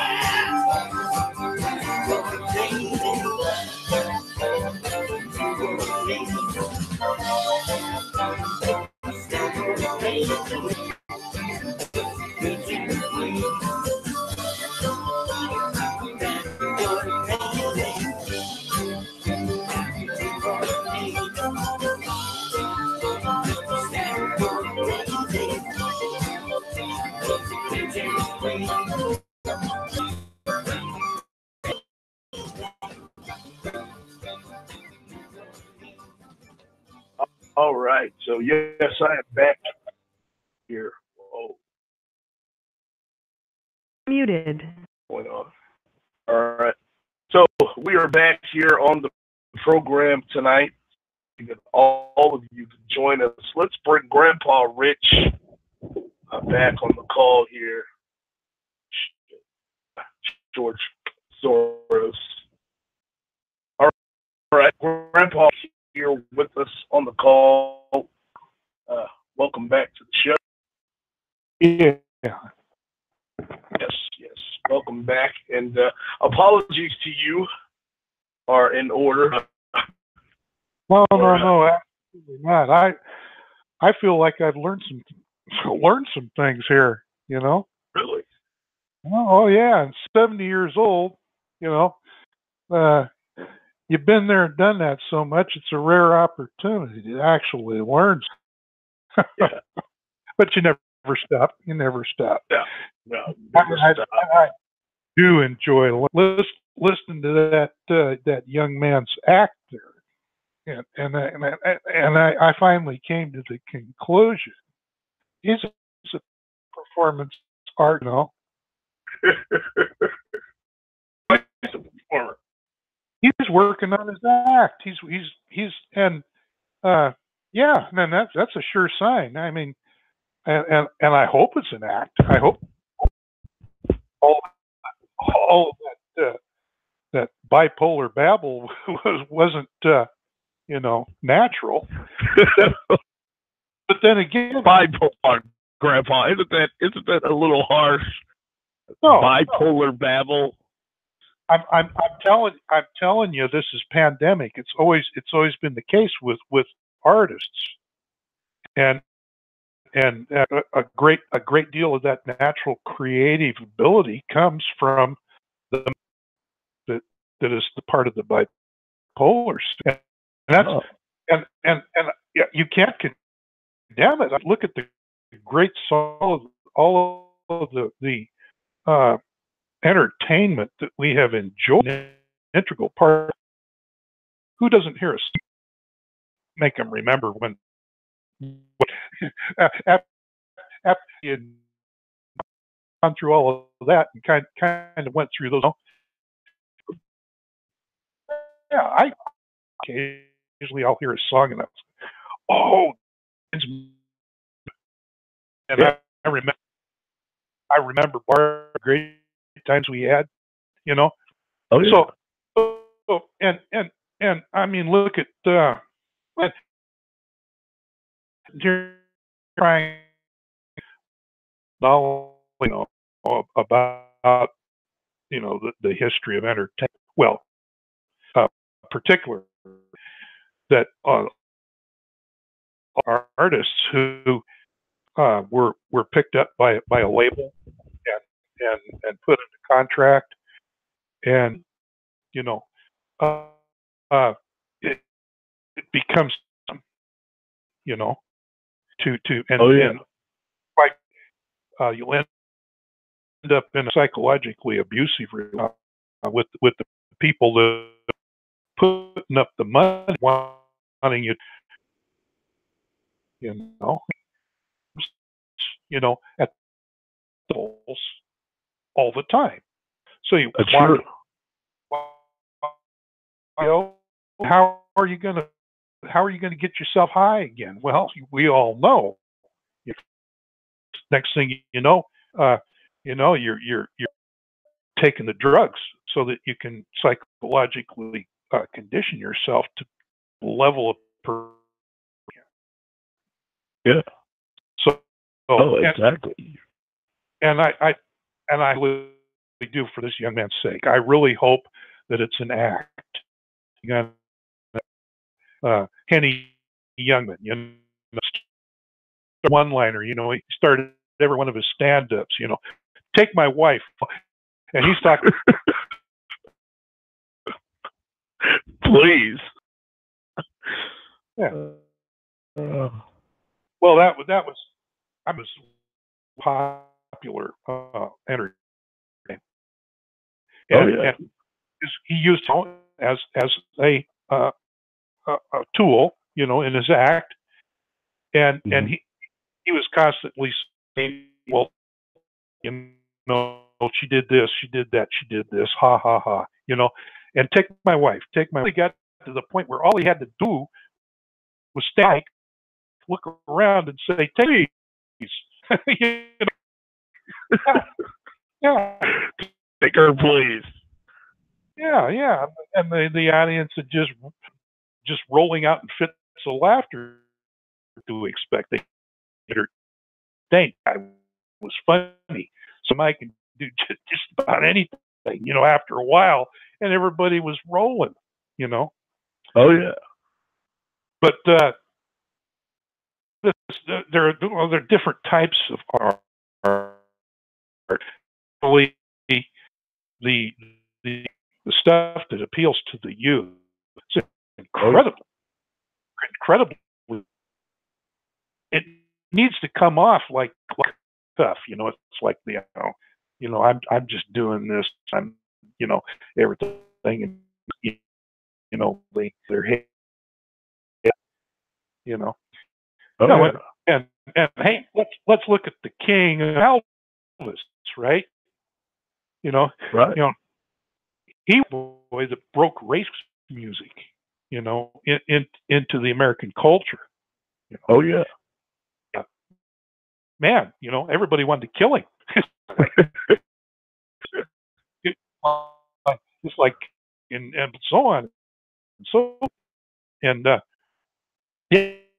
All right. So yes, I am back here. Oh, Muted. going on. All right. So we are back here on the program tonight. All of you can join us. Let's bring Grandpa Rich back on the call here. George Soros. All right, Grandpa here with us on the call. Welcome back to the show. Yeah. Yes. Welcome back. And apologies to you are in order. No, absolutely not. I feel like I've learned some things here, you know. Really? Oh yeah, and 70 years old, you know. You've been there and done that so much, it's a rare opportunity to actually learn. Yeah. But you never stop. You never stop. Yeah. No, I do enjoy listening to that young man's act there, and I finally came to the conclusion he's a performance art, you know. He's a performer. He's working on his act. He's and yeah, and that's a sure sign. I mean, and I hope it's an act. I hope all of that bipolar babble wasn't you know, natural. But then again, bipolar, Grandpa, isn't that a little harsh? No, bipolar babble. I'm telling you, this is pandemic. It's always been the case with artists, and a great deal of that natural creative ability comes from that is the part of the bipolar state. And that's and yeah, you can't condemn it. Look at the great song, all of the entertainment that we have enjoyed. An integral part. Who doesn't hear us make them remember when after you'd gone through all of that and kind of went through those. Yeah, I occasionally I'll hear a song and and I remember great times we had, you know. Oh yeah. So and I mean, look at you're trying, you know, about, you know, the history of entertainment. Well, particular that artists who were picked up by a label and put into contract, and you know, uh, it becomes, you know, and like you'll end up in a psychologically abusive with the people that putting up the money, wanting you, you know, at the polls all the time. So you Sure. How are you going to get yourself high again? Well, we all know. Next thing you know, you're taking the drugs so that you can psychologically condition yourself to level up. Yeah. So exactly. And I really do, for this young man's sake. I really hope that it's an act. You got Henny Youngman, one-liner. He started every one of his stand-ups. Take my wife, and he's talking. Please. Yeah. Well, that was popular entertainment. And he used it as a tool, in his act, and he was constantly saying, "Well, she did this, she did that, she did this, ha ha ha," and take my wife. He got to the point where all he had to do was stand, look around, and say, "Take these." Yeah. Take her, please. Yeah, and the audience is just rolling out in fits of laughter. To expect they think I was funny, so I can do just about anything, after a while, and everybody was rolling, Oh yeah. But there are different types of art. Really, the stuff that appeals to the youth. It's incredible. It needs to come off like stuff. It's like I'm just doing this. I'm everything, and their head. And hey, let's look at the king of Elvis, right? Right. He was the boy that broke race music, into the American culture. Oh yeah. Man, everybody wanted to kill him. Just like and so on and so, and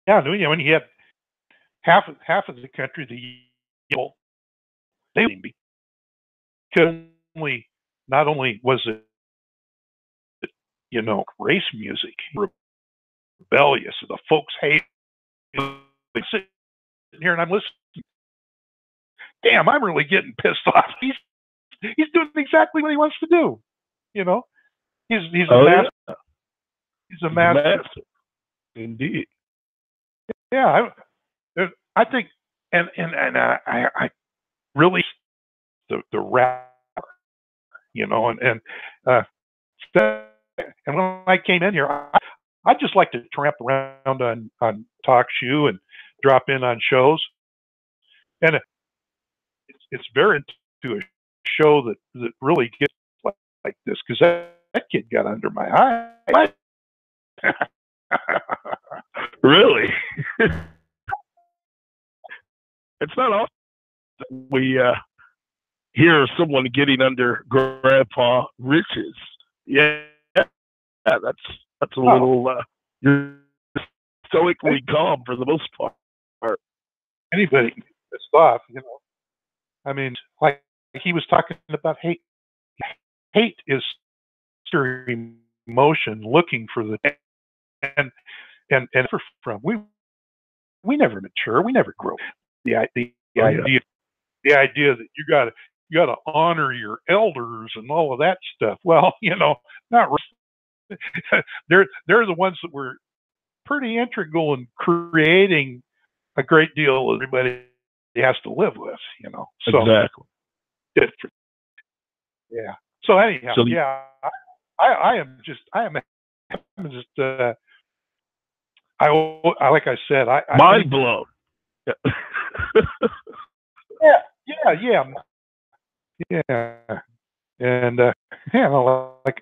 when he had half of the country, because not only was it race music, rebellious, the folks hate. Sitting here and I'm listening. Damn, I'm really getting pissed off. He's doing exactly what he wants to do. He's a master. Yeah. He's a master. Indeed. Yeah, I think, and I really the rap, and when I came in here, I just like to tramp around on Talk Shoe and drop in on shows, and it's very into a show that really gets like this, because that kid got under my eye. Really? It's not often we hear someone getting under Grandpa Rich's. Yeah, that's a little you're stoically calm for the most part. Anybody can get pissed off, I mean, like he was talking about hate. Hate is emotion looking for the and from we never mature, we never grow. The idea that you got to got to honor your elders and all of that stuff. Well, not really. They're the ones that were pretty integral in creating a great deal of everybody has to live with. So Exactly. Yeah. So anyhow, So yeah, I am just I like I said, mind blown. yeah, and like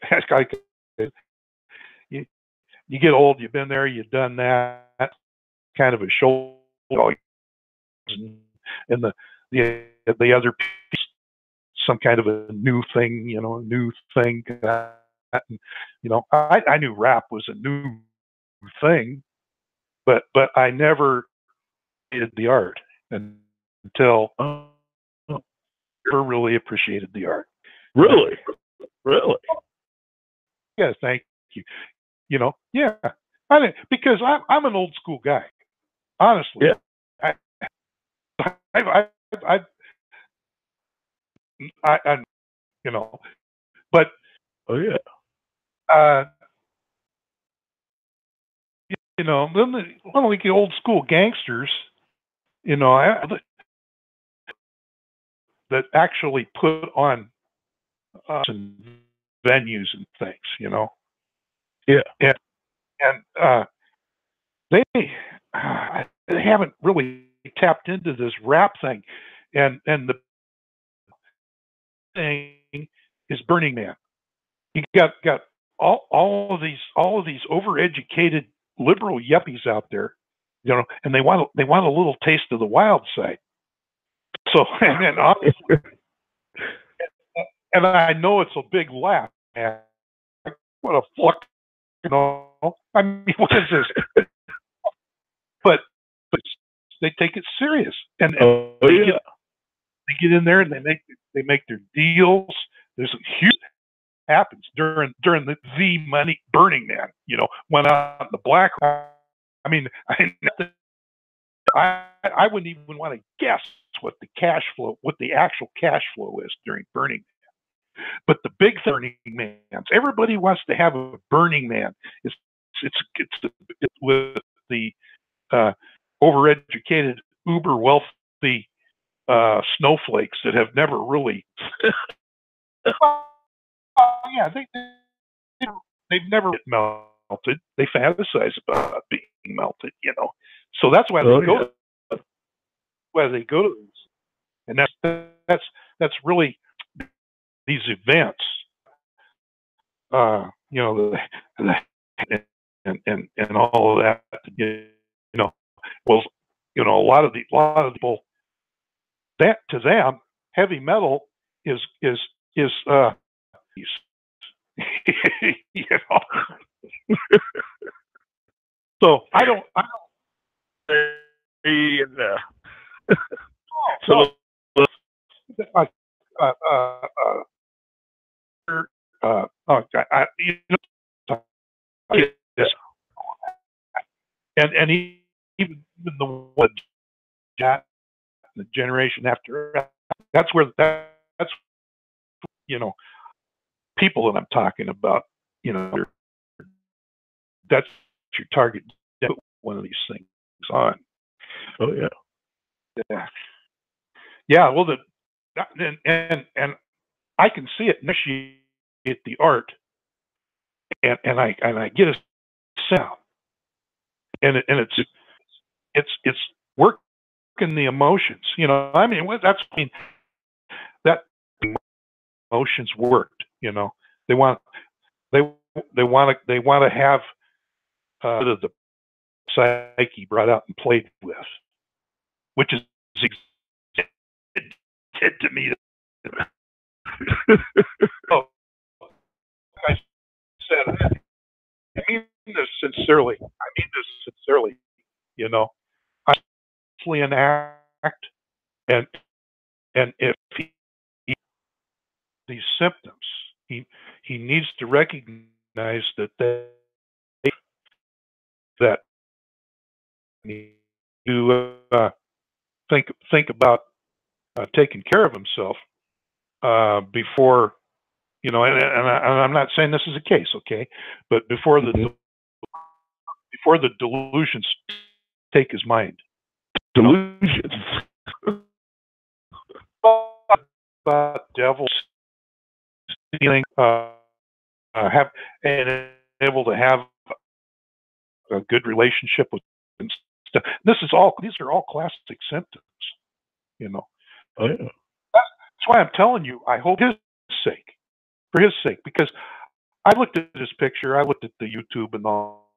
you get old, you've been there, you've done that, kind of a shoulder, and the other piece, some kind of a new thing, a new thing. And, I knew rap was a new thing, but I never did the art until never really appreciated the art. Really? Yeah, thank you. Yeah. Because I'm an old school guy, honestly. Yeah. But oh yeah. Then the old school gangsters, that actually put on venues and things, Yeah. And they haven't really tapped into this rap thing, and the thing is Burning Man. You got all of these overeducated liberal yuppies out there, and they want a little taste of the wild side. So and obviously, and I know it's a big laugh, man. What a fuck, I mean, what is this? but they take it serious, and they get in there and they make their deals. There's a huge happens during the money Burning Man. Went out in the black. I mean, I wouldn't even want to guess what the actual cash flow is during Burning Man. But the big Burning Mans, everybody wants to have a Burning Man. It's with the overeducated, uber wealthy snowflakes that have never really. Yeah, they've never been melted. They fantasize about being melted, So that's why they go. Why they go to these, and that's really these events. And all of that. Well, a lot of people, that to them, heavy metal is So I don't. So and even the one the generation after, that's people that I'm talking about, that's your target. One of these things on. Oh yeah. Yeah. Well, and I can see it initiate the art, and I get a sound, and it's working the emotions. I mean, that emotions worked. They want to have the psyche brought out and played with, which is did to me. Oh, like I said, I mean this sincerely. I actually enact, and if these symptoms, he needs to recognize that need to think about taking care of himself, before, and I'm not saying this is a case, okay, but before the delusions take his mind. Delusions. About devils stealing, have and able to have a good relationship with stuff. These are all classic symptoms, Oh, yeah. That's why I'm telling you, I hope for his sake, because I looked at his picture, I looked at the YouTube and all,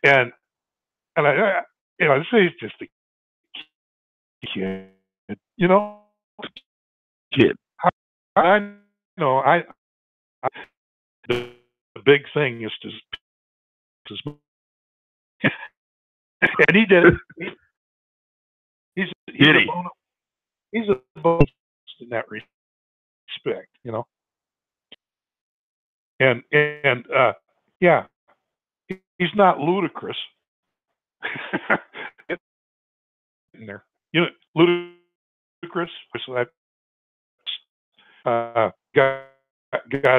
and I this is just a kid, Kid. I know, the big thing is to, and he did it. He's a bonus in that respect, and yeah, he's not ludicrous. In there, ludicrous. So I got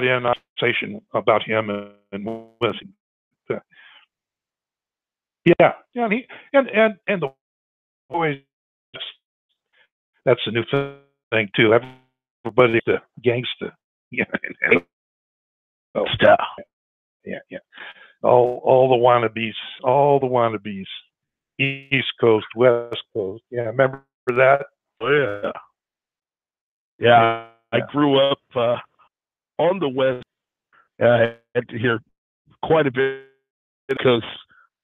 in a conversation about him and with him. Yeah, and the boys. That's a new thing too. Everybody's the gangsta. Yeah. Stuff. Yeah. All the wannabes. East Coast, West Coast. Yeah, remember that? Oh, yeah. Yeah, I grew up on the West. I had to hear quite a bit because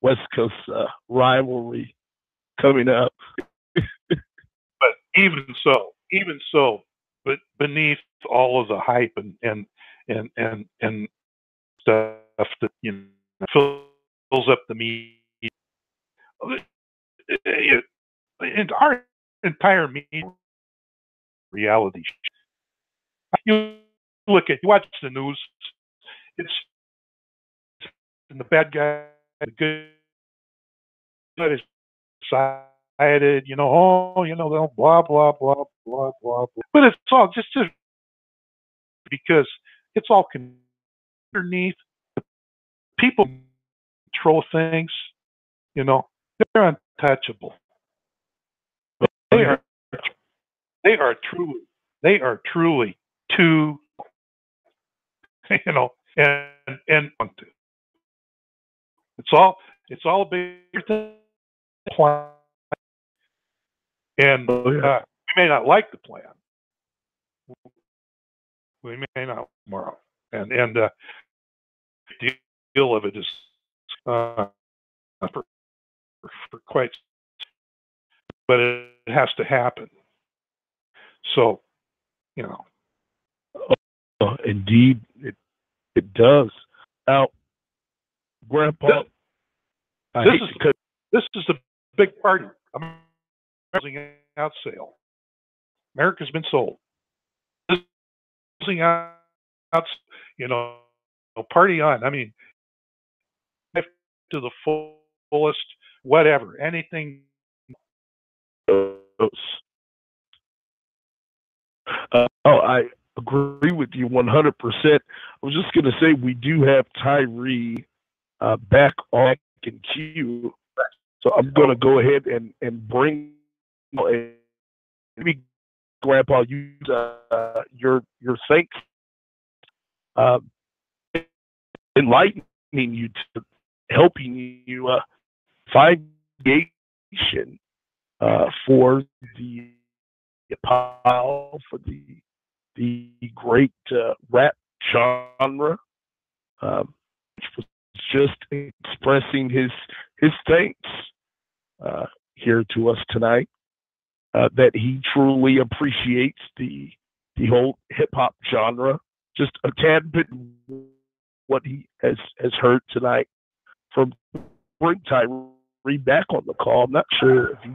West Coast rivalry coming up. But even so, but beneath all of the hype and stuff that fills up the media, and our entire media reality. You watch the news. It's and the bad guy, the good is decided. They'll blah blah blah blah blah. But it's all just because it's all underneath. People control things. They're untouchable. They are truly too. And it's all a bigger plan. And we may not like the plan. We may not tomorrow. And the deal of it is for quite, but it has to happen. So, Indeed, it does. Now, Grandpa, this is a big party. Housing out sale. America's been sold. Housing out, party on. I mean, to the fullest, whatever, anything. I agree with you 100%. I was just going to say we do have Tyree back on in queue, so I'm going to go ahead and bring maybe Grandpa use your thanks, enlightening you to helping you find engagement for the pile for the great rap genre, which was just expressing his thanks here to us tonight, that he truly appreciates the whole hip hop genre. Just a tad bit what he has heard tonight from bring Tyree back on the call. I'm not sure if he's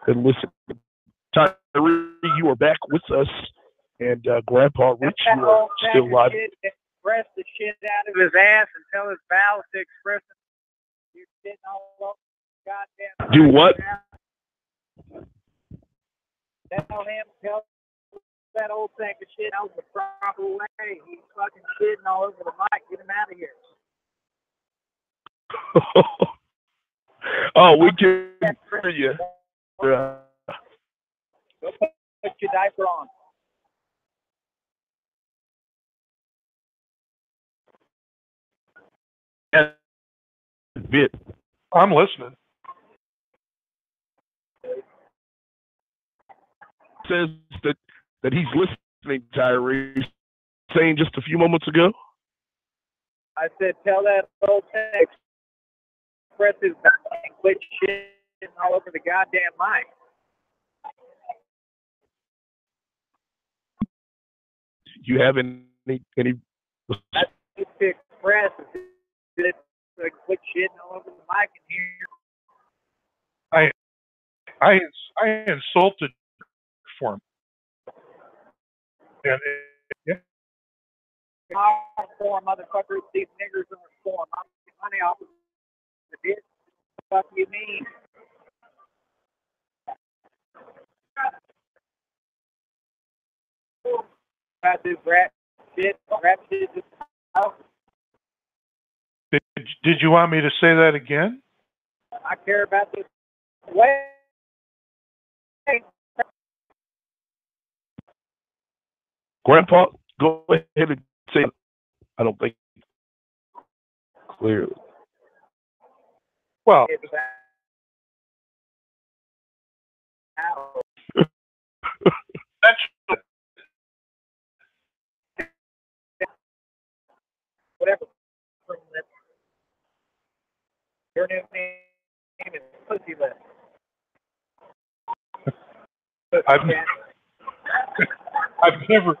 been listening. Tyree, you are back with us, and Grandpa Rich, you are still live. Express the shit out of his ass and tell his bowels to express it. You're sitting all over goddamn. Do what? Tell him, that old tank of shit out the proper way. He's fucking shitting all over the mic. Get him out of here. Oh, we can hear you. Go put your diaper on. Bit. I'm listening. Says that he's listening, Tyree, saying just a few moments ago. I said, tell that old tank express his and quit shitting all over the goddamn mic. You have any That's to express it. Quit shitting all over the mic in here. I insulted for him. And yeah. Form, motherfuckers, these niggers in the form. I'm making money off of the bitch. What the fuck you mean? About this rap shit just out. Did you want me to say that again? I care about this way. Grandpa, go ahead and say it. I don't think clearly. Well, that's whatever. Your new name is Pussy Lip. I've never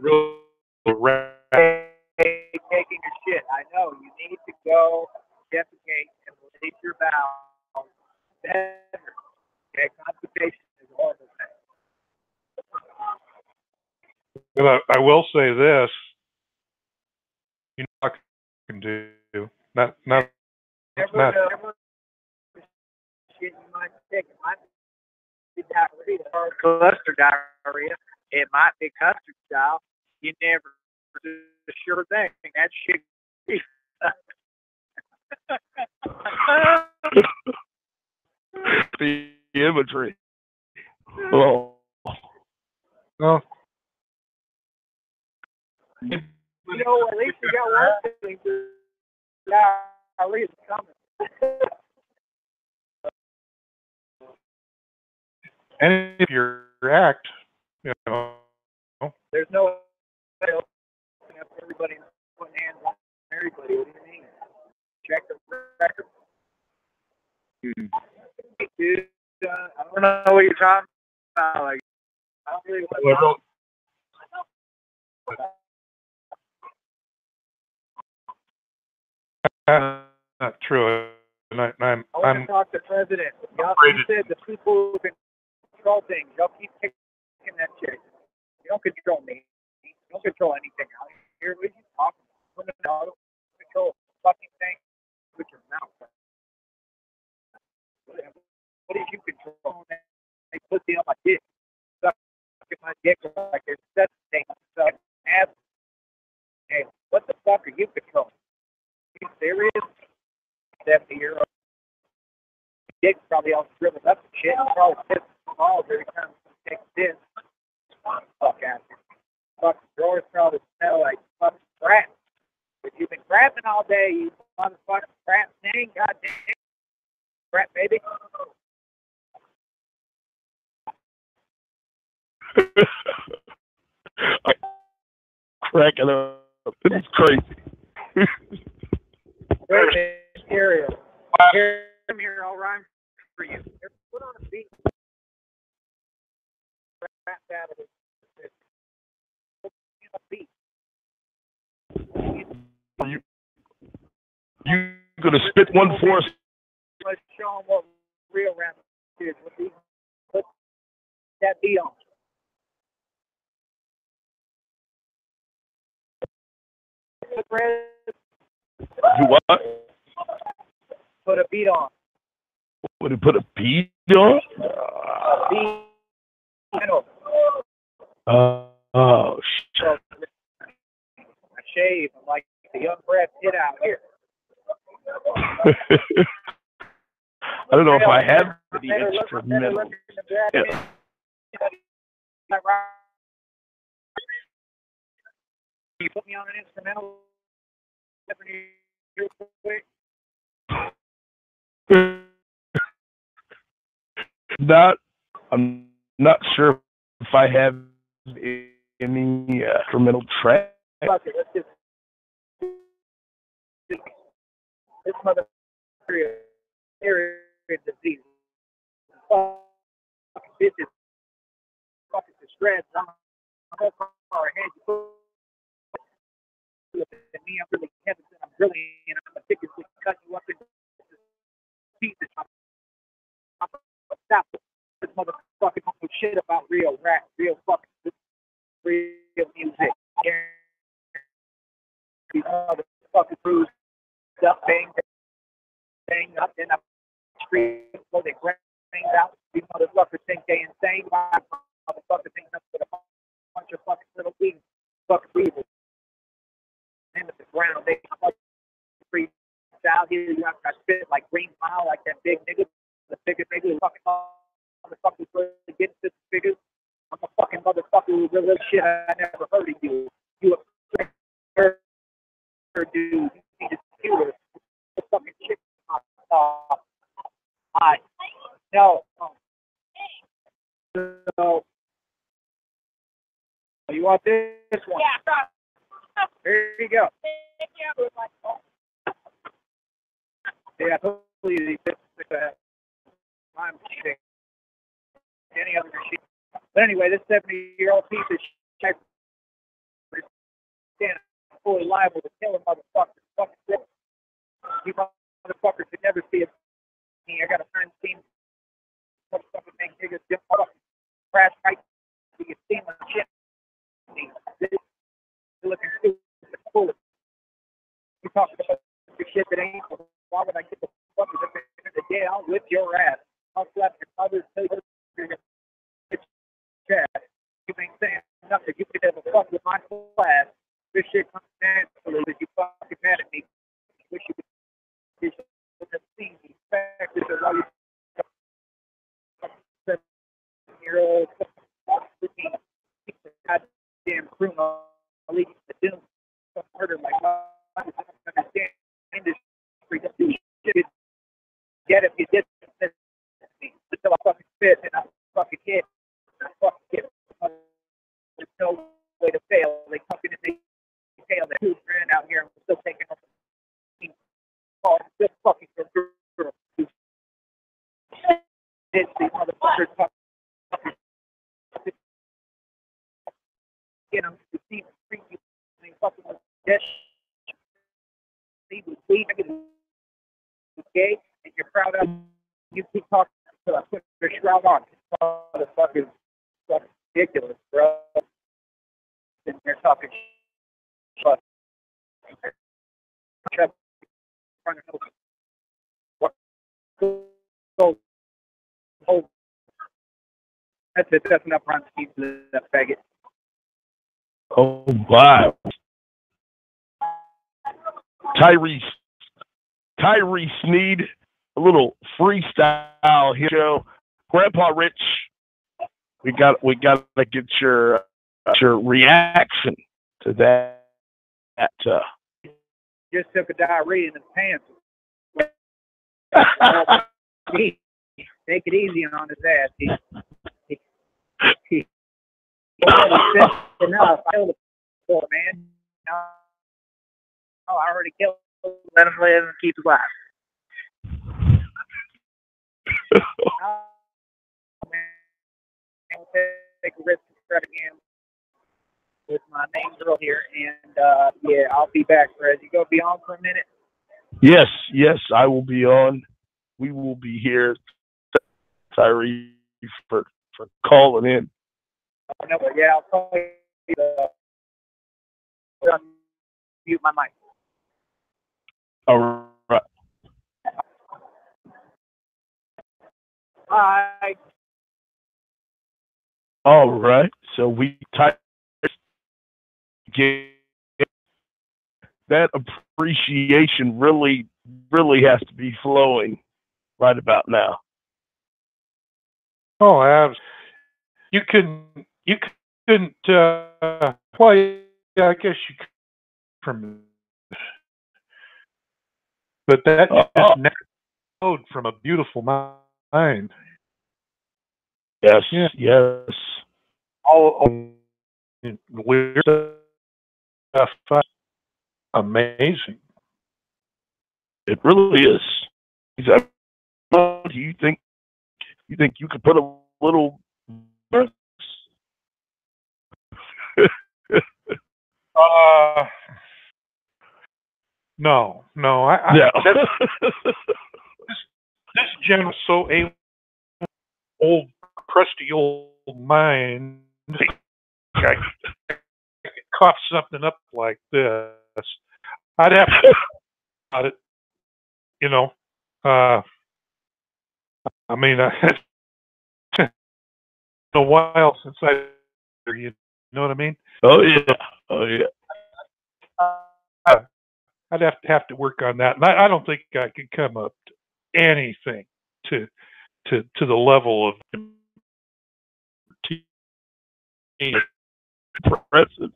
real taking your shit. I know you need to go defecate and release your bowels. Okay, constipation is a horrible thing. But I will say this: you know what I can do. Not Never shit you might take. It might be diarrhea or cluster diarrhea. It might be custard style. You never do the sure thing. That shit. The imagery. Oh. no. You know, at least you got one thing. Diarrhea's coming. And if you act, you know, There's no way to open up everybody putting hands on everybody. What do you mean? Check the record. Dude, I don't know what you're talking about. Like, I don't really want not true. And I want I'm to talk to the president. Y'all said the people who can control things. Y'all keep taking that shit. You don't control me. You don't control anything out here. What are you talking about? No, don't control a fucking thing with your mouth. What did you control? They put me on my dick. Suck in my dick like there's sex thing. Suck ass. Hey, what the fuck are you controlling? Are you serious? 70-year-old. Dick's probably all shriveled up and shit. He's probably pissing balls every time he takes this. Fuck out here. Fucking drawers probably smell like fucking crap. If you've been crapping all day, you motherfucking crap thing, goddamn crap, baby. Cracking up. This is crazy. Great material. I'm here, I'll rhyme for you. Put on a beat. Rap out of it. Put on a beat. You gonna spit one for us? Let's show them what real rap is. Put that beat on. You what? Put a beat on. Would it put a beat doing? Oh, shit. I shave. I'm like the young Brad Pitt out here. I don't know if I have the instrumental. Yeah. You put me on an instrumental. Real quick. I'm not sure if I have any instrumental track. Fuck it, let's just this motherfucker is disease. Fucking bitches. Fucking the shreds. I'm so far ahead. You put me, I'm really Kevin. I'm really, and I'm the biggest to cut you up into pieces. I'm stop this motherfucking whole shit about real rap, real fucking real music. These motherfucking crews up, bang up, and I'm screaming so they bring things out. These motherfuckers think they insane. Why motherfuckers think nothing but a bunch of fucking little weeds, fucking weevils. And at the ground, they free out here. You have to spit like Green Mile, like that big nigga, the biggest nigga who fucking motherfuckers really get to figures. I'm a fucking motherfucker who really shit. I never heard of you. You a dude. You need a computer. The fucking shit. No. So, you want this one? Yeah. There you go. Yeah, totally. I'm any other machine. But anyway, this 70-year-old piece of shit is fully liable to kill a motherfucker. Fucking you motherfuckers could never see it. I got a friend team. Motherfucking make niggas just fucking crash right. You can see my shit. You're looking stupid. Foolish. You talking about the shit that ain't. Why would I get the fuckers at the end of the day? I'll whip your ass. I'll slap your mother's face. You ain't saying nothing. You could never fuck with my class. This shit comes naturally because you fucking mad at me. Wish you could have seen me. Fact is that while you 7-year-old goddamn criminal, I'll leave you to doom. Murder like I don't understand industry. Get if you did me until I fucking spit and I fucking hit. I fucking hit. There's no way to fail. They fucking fail. They're $2,000 out here and we're still taking off the call. Just fucking girl. These motherfuckers fucking get them to see the street. They fucking dead. See the weed. Okay, and you're proud of you keep talking until I put the shroud on. Motherfuckers, fucking ridiculous, bro. And they're talking but that's it. That's enough run speed to that faggot. Oh, wow. Tyree Sneed, a little freestyle here, Joe. Grandpa Rich, we got to get your reaction to that. Just took a diarrhea in his pants. Take it easy on his ass. He enough. I killed the poor man. No, I already killed him. Let him live and keep alive. I'll take a risk and try again with my main girl here, and yeah, I'll be back. Fred, you gonna be on for a minute? Yes, I will be on. We will be here, Tyree, for calling in. No, but yeah, I'll call you. Mute my mic. All right. Bye. All right. So we get that appreciation really has to be flowing right about now. Oh, you couldn't. Well, yeah, I guess you could from, but that just flowed from a beautiful mind. Yes, Yeah. yes. All weird stuff. Amazing. It really is. Do you think you could put a little? No. No. This general so old, crusty old mind. I could cough something up like this. I'd have to think about it. You know. I mean, it's been a while since you know what I mean? Oh yeah. Oh yeah. I'd have to work on that, and I don't think I could come up to anything to the level of Impressive.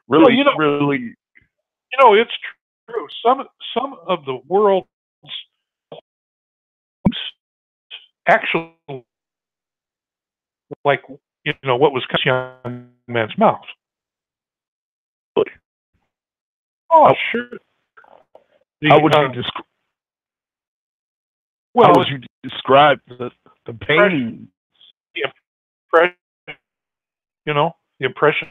Really, well, really. It's true. Some of the world's actually, like, what was coming out of young man's mouth. Oh, sure. How would you describe? Well, how would you describe the pain? The impression, the impression.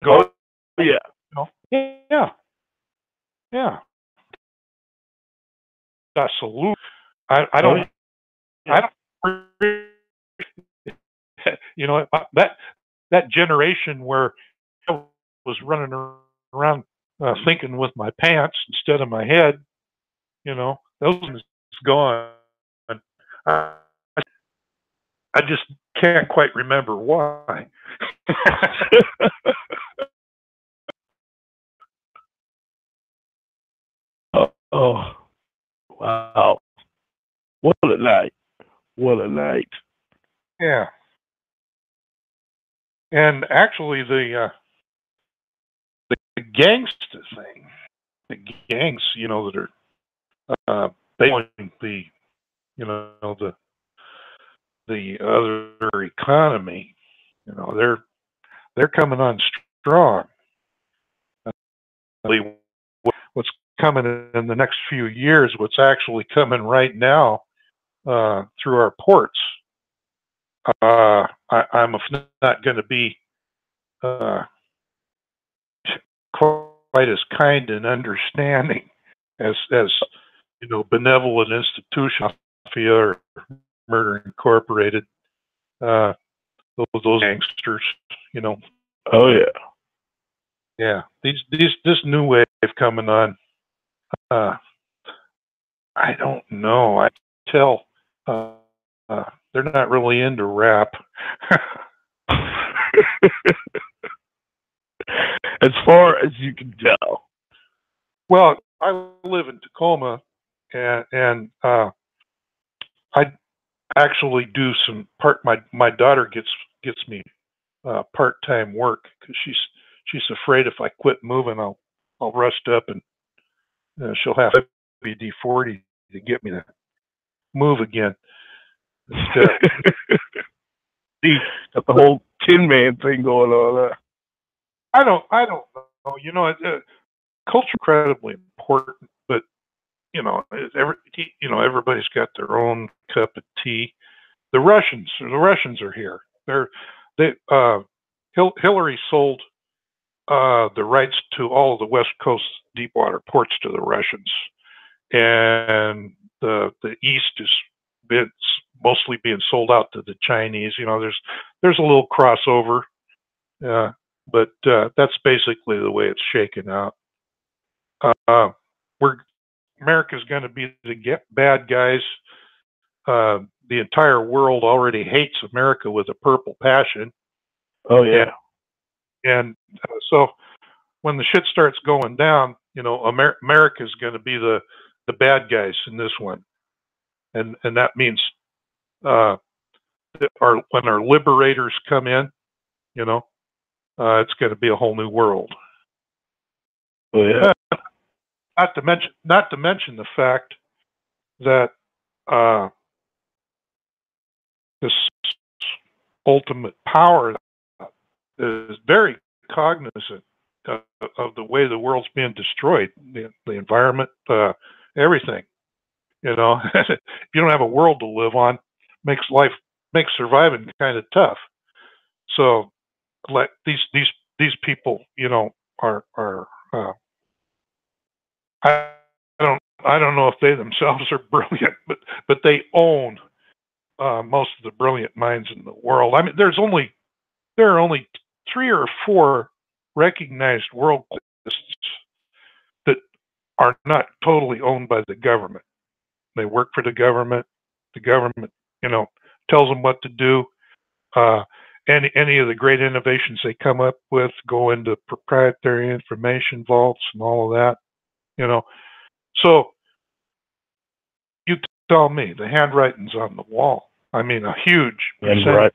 Oh, yeah. Yeah. Salute. I don't. That generation where I was running around thinking with my pants instead of my head. Those things gone. I just can't quite remember why. Oh, wow. What a night. What a night. Yeah. And actually, the gangster thing, the gangs, that are bailing the other economy, they're coming on strong. What's coming in the next few years, what's actually coming right now through our ports, I'm not going to be quite as kind and understanding as benevolent institutions, Mafia or Murder Incorporated, those gangsters, Oh yeah. Yeah, this new wave coming on. I don't know. I tell they're not really into rap. As far as you can tell. Well, I live in Tacoma, and I actually do some My daughter gets me part-time work because she's afraid if I quit moving, I'll rust up and she'll have WD-40 to get me to move again. Got the whole Tin Man thing going on. I don't know. Culture incredibly important, but everybody's got their own cup of tea. The Russians are here. Hillary sold the rights to all of the West Coast deepwater ports to the Russians, and the East is mostly being sold out to the Chinese. There's a little crossover, but that's basically the way it's shaken out. America's going to be the bad guys the entire world already hates America with a purple passion. Oh yeah. And so when the shit starts going down, you know, America's going to be the bad guys in this one, and that means when our liberators come in, you know, it's going to be a whole new world. Oh yeah. Not to mention the fact that this ultimate power is very cognizant of the way the world's being destroyed, the environment, everything. You know, if you don't have a world to live on, makes surviving kind of tough. So, like these people, you know, are I don't know if they themselves are brilliant, but they own most of the brilliant minds in the world. I mean, there are only 3 or 4 recognized world classists that are not totally owned by the government. They work for the government. The government, you know, tells them what to do. Any of the great innovations they come up with go into proprietary information vaults and all of that, you know. So you tell me, the handwriting's on the wall. I mean, a huge percentage,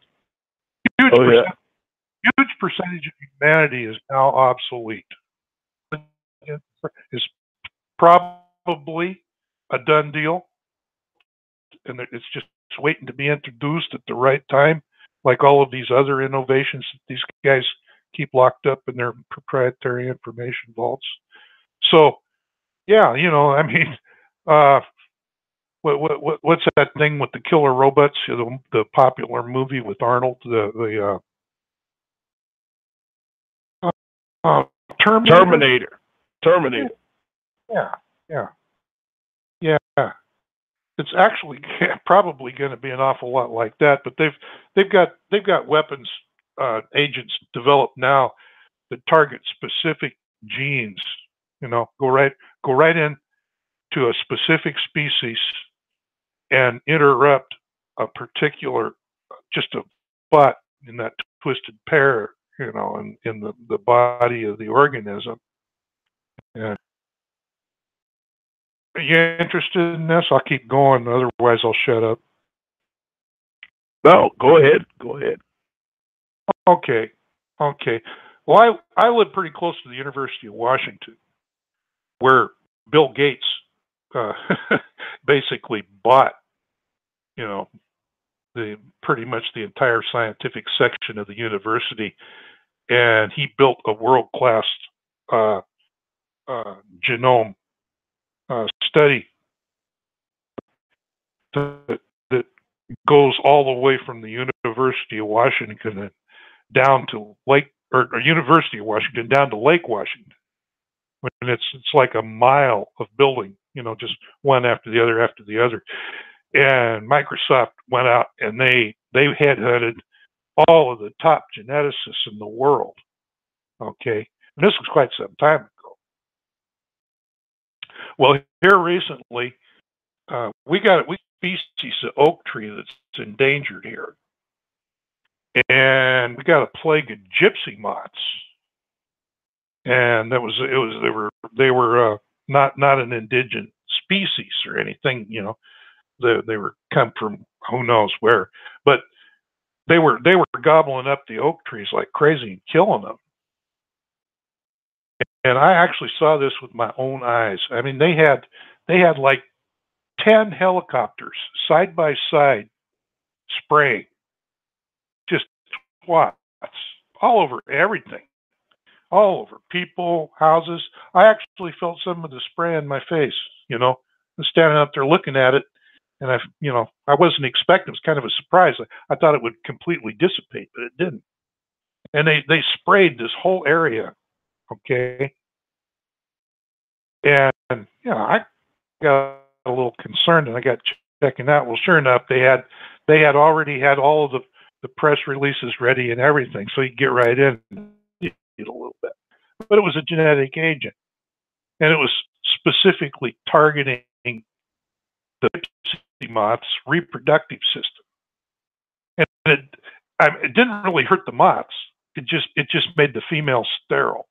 huge percentage of humanity is now obsolete. It's probably a done deal, and it's just waiting to be introduced at the right time, like all of these other innovations that these guys keep locked up in their proprietary information vaults. So, yeah, you know, I mean, what's that thing with the killer robots? The popular movie with Arnold, the Terminator. Yeah. It's actually probably going to be an awful lot like that, but they've got weapons agents developed now that target specific genes. You know, go right in to a specific species and interrupt a particular, just a spot in that twisted pair, you know, in the body of the organism. And are you interested in this? I'll keep going, otherwise I'll shut up. No, go ahead. Okay. Well, I live pretty close to the University of Washington, where Bill Gates basically bought, you know, pretty much the entire scientific section of the university, and he built a world-class genome study that goes all the way from the University of Washington down to University of Washington down to Lake Washington. And it's like a mile of building, you know, just one after the other. And Microsoft went out and they headhunted all of the top geneticists in the world. Okay, and this was quite some time ago. Well, here recently, we got a species of oak tree that's endangered here, and we got a plague of gypsy moths, and they were not an indigenous species or anything, you know. They were come from who knows where, but they were gobbling up the oak trees like crazy and killing them. And I actually saw this with my own eyes. I mean, they had like 10 helicopters side by side spraying just swats all over everything, all over people, houses. I actually felt some of the spray in my face, you know, standing up there looking at it. And I wasn't expecting. It was kind of a surprise. I thought it would completely dissipate, but it didn't. And they sprayed this whole area. Okay. And I got a little concerned, and I got checking out. Well, sure enough, they had already had all of the press releases ready and everything, so you get right in and eat a little bit. But it was a genetic agent, and it was specifically targeting the moth's reproductive system, and it didn't really hurt the moths. It just made the female sterile,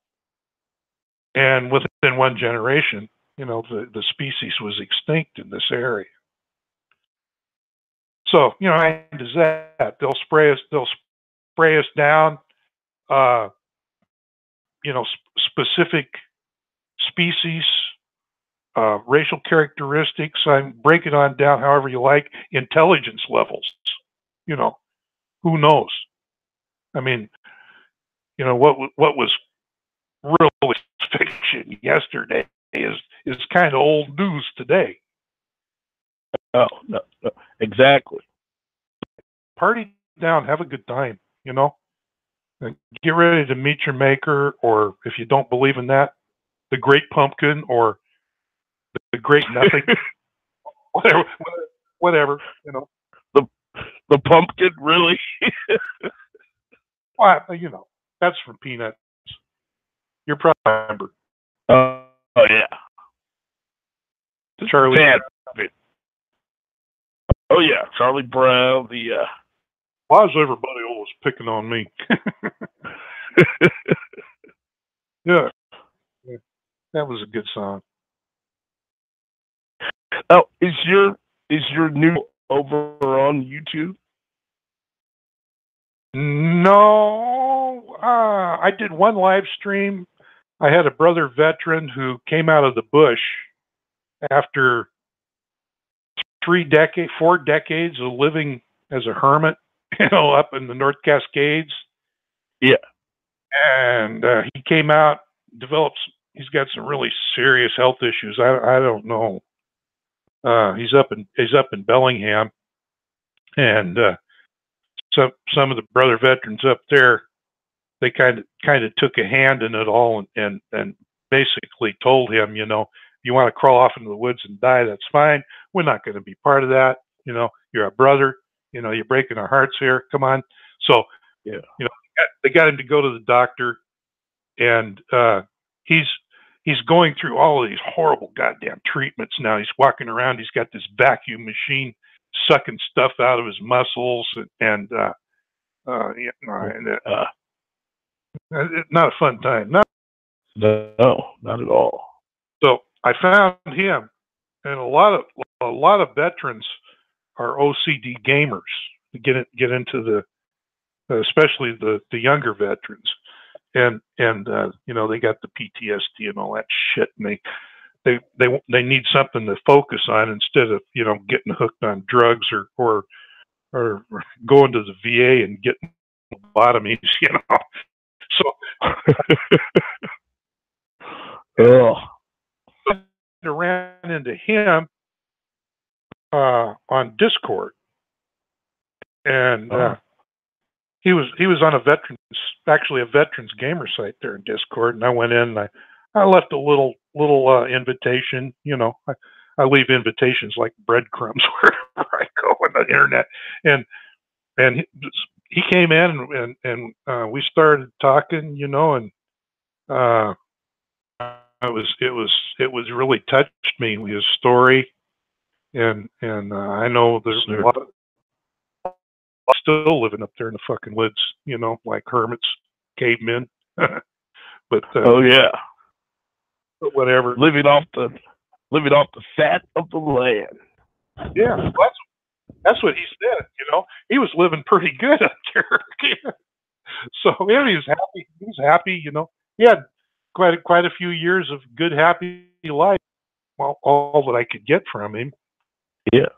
and within one generation, the species was extinct in this area. So, how does that? They'll spray us down, specific species, racial characteristics. Break it on down however you like. Intelligence levels. Who knows? I mean, what was really fiction yesterday is kind of old news today. Oh, no, exactly. Party down, have a good time, and get ready to meet your maker, or if you don't believe in that, the great pumpkin or the great nothing, whatever. The pumpkin, really? Well, that's from Peanuts. You're probably remember. Oh yeah. Charlie. Oh yeah, Charlie Brown. Why is everybody always picking on me? Yeah, that was a good song. Oh, is your new over on YouTube? No, I did one live stream. I had a brother veteran who came out of the bush after 4 decades of living as a hermit, up in the North Cascades. Yeah. And he came out, he's got some really serious health issues. I don't know. He's up in Bellingham, and some of the brother veterans up there, they kind of took a hand in it all, and basically told him, you want to crawl off into the woods and die, that's fine. We're not going to be part of that. You're a brother. You're breaking our hearts here. Come on. So, yeah, they got him to go to the doctor, and he's going through all of these horrible goddamn treatments now. He's walking around. He's got this vacuum machine sucking stuff out of his muscles, and not a fun time. No, not at all. So I found him, and a lot of veterans are OCD gamers. Get into the especially the younger veterans, and they got the PTSD and all that shit, and they need something to focus on instead of getting hooked on drugs or going to the VA and getting lobotomies. So oh. I ran into him on Discord, and he was on a veterans gamer site there in Discord, and I went in and I left a little invitation. I leave invitations like breadcrumbs wherever I go on the internet, and he came in and we started talking, and it was really touched me, his story, and I know there's a lot of still living up there in the fucking woods, like hermits, cavemen. But oh yeah, but whatever, living off the fat of the land. Yeah, that's what he said. He was living pretty good up there. So yeah, he was happy. He was happy. He had quite a few years of good, happy life. Well, all that I could get from him. Yeah,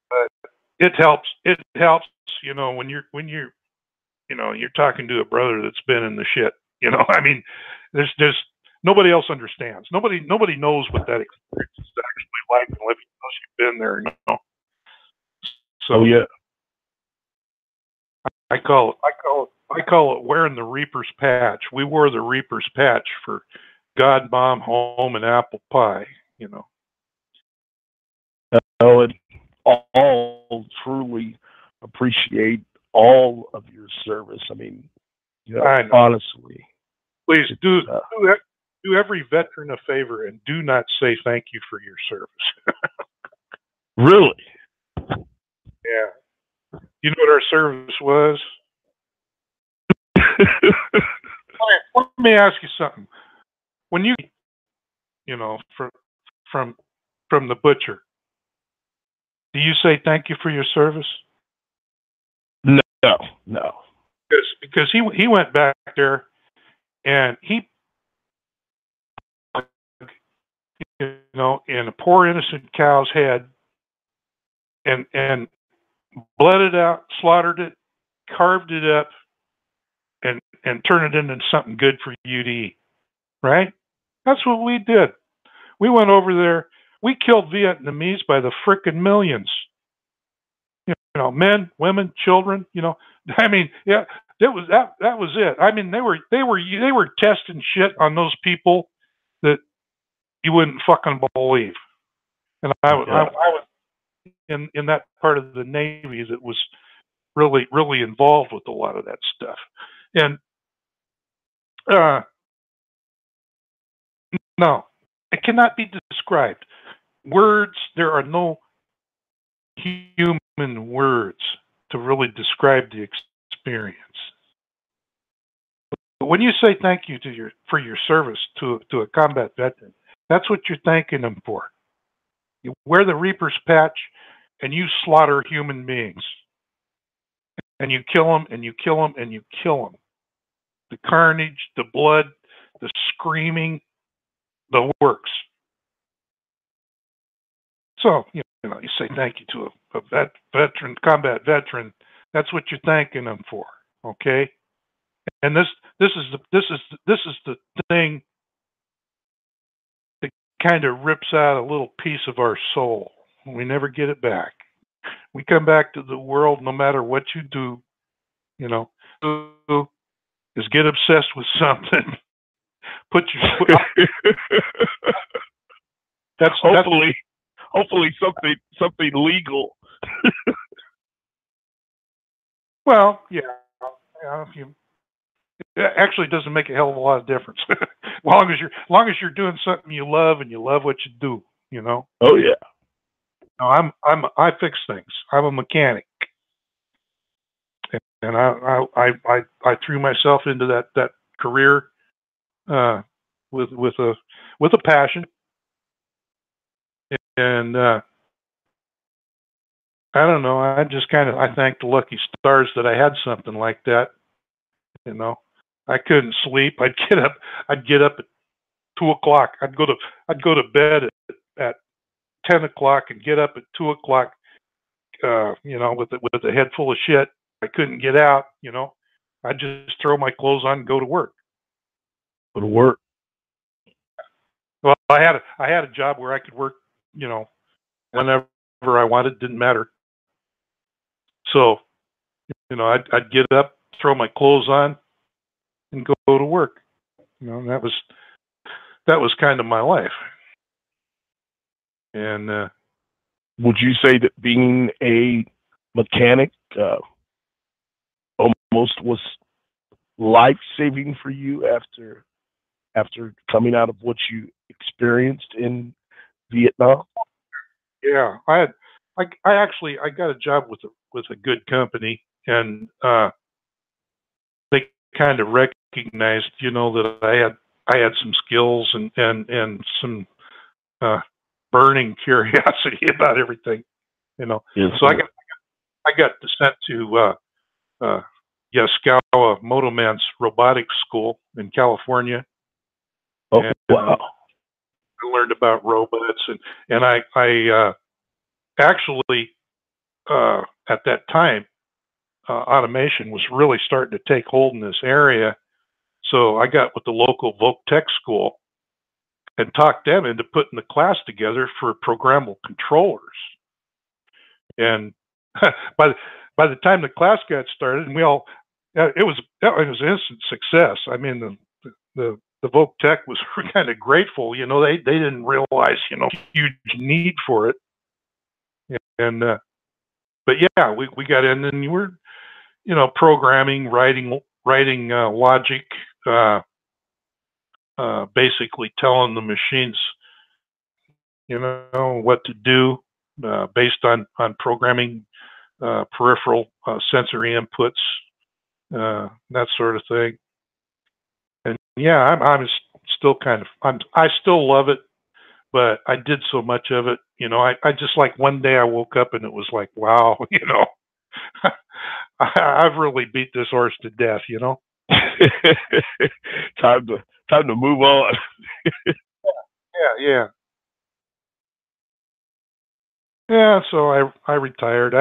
but it helps. It helps. When you're talking to a brother that's been in the shit. I mean, there's nobody else understands. Nobody knows what that experience is actually like unless you've been there. So yeah, I call it wearing the Reaper's patch. We wore the Reaper's patch for God, Mom, Home, and Apple Pie. And all truly appreciate all of your service. I mean, honestly, please do every veteran a favor and do not say thank you for your service. Really? Yeah. You know what our service was? Let me ask you something. When you know, from from the butcher, do you say thank you for your service? No, no. Because he went back there and he, you know, in a poor innocent cow's head and bled it out, slaughtered it, carved it up, and turned it into something good for you to eat. Right? That's what we did. We went over there. We killed Vietnamese by the frickin' millions. You know, men, women, children. You know, I mean, yeah, that was it. I mean, they were testing shit on those people that you wouldn't fucking believe. And I was in that part of the Navy that was really involved with a lot of that stuff. And no, it cannot be described. Words, there are no human words to really describe the experience. But when you say thank you for your service to a combat veteran, that's what you're thanking them for. You wear the Reaper's patch and you slaughter human beings. And you kill them and you kill them and you kill them. The carnage, the blood, the screaming, the works. So, you know, you say thank you to a veteran, combat veteran. That's what you're thanking them for, okay? And this is the thing that kind of rips out a little piece of our soul. We never get it back. We come back to the world no matter what you do, you know, is get obsessed with something. Put your that's hopefully something legal. Well, yeah. It actually doesn't make a hell of a lot of difference. as long as you're doing something you love and you love what you do, you know. Oh yeah. No, I fix things. I'm a mechanic, and I threw myself into that career with a passion, and I don't know. I thank the lucky stars that I had something like that. You know, I couldn't sleep. I'd get up at 2 o'clock. I'd go to bed at 10 o'clock and get up at 2 o'clock. You know, with a head full of shit. I couldn't get out. You know, I'd just throw my clothes on and go to work. Go to work. Well, I had a job where I could work, you know, whenever I wanted. Didn't matter. So, you know, I'd get up, throw my clothes on, and go to work. You know, and that was kind of my life. And would you say that being a mechanic almost was life-saving for you after coming out of what you experienced in Vietnam? Yeah, I actually got a job with a good company, and they kind of recognized, you know, that I had some skills and some burning curiosity about everything, you know. Yes, so I got sent to Yaskawa Motomans Robotics School in California. Oh, and, wow. I learned about robots, and I actually at that time automation was really starting to take hold in this area. So I got with the local Voc Tech school and talked them into putting the class together for programmable controllers. And by the time the class got started, and it was an instant success. I mean, the Voc Tech was kind of grateful. You know, they didn't realize, you know, huge need for it. And but yeah, we got in and we were, you know, programming, writing logic, basically telling the machines, you know, what to do based on programming peripheral sensory inputs, that sort of thing. And yeah, I'm still I still love it, but I did so much of it. I just like one day I woke up and it was like, wow, I've really beat this horse to death. Time to move on. Yeah. Yeah, so I retired.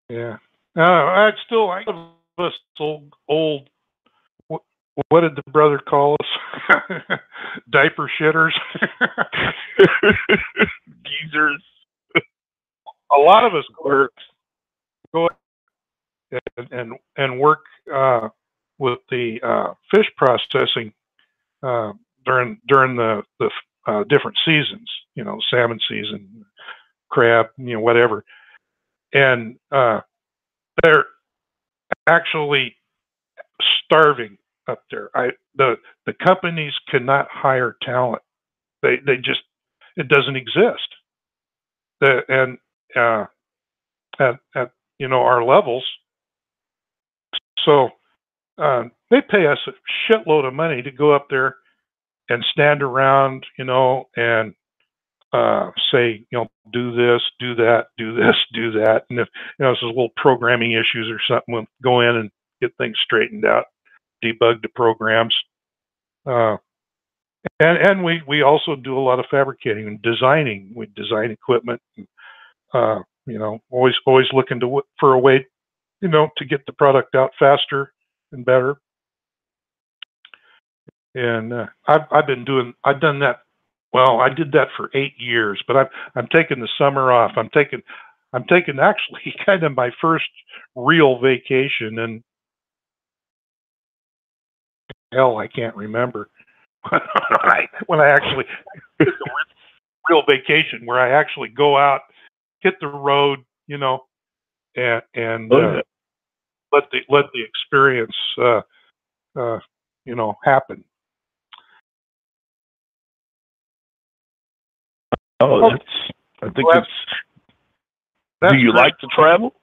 Yeah. I love us old. What did the brother call us? Diaper shitters. Geezers. A lot of us go and work with the fish processing during the different seasons. Salmon season, crab, whatever. And they're actually starving up there. The companies cannot hire talent. They just, it doesn't exist. And at our levels, so they pay us a shitload of money to go up there and stand around, and say, do this, do that, do this, do that. And if, there's little programming issues or something, we'll go in and get things straightened out, debug the programs. And we also do a lot of fabricating and designing. We design equipment, and, always looking for a way, to get the product out faster and better. And I've done that. Well, I did that for 8 years, but I'm taking the summer off. I'm taking actually kind of my first real vacation, and hell, I can't remember when I actually took a real vacation where I actually go out, hit the road, and let the experience happen. Oh, I think do you like to travel?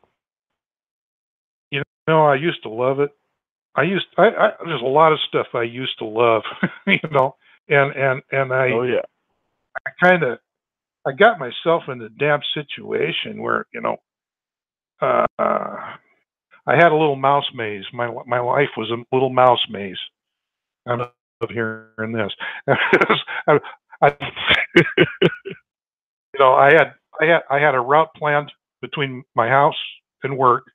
I used to love it. There's a lot of stuff I used to love, and I, oh yeah, I got myself in a damn situation where, I had a little mouse maze. My life was a little mouse maze. I love hearing this. I had a route planned between my house and work,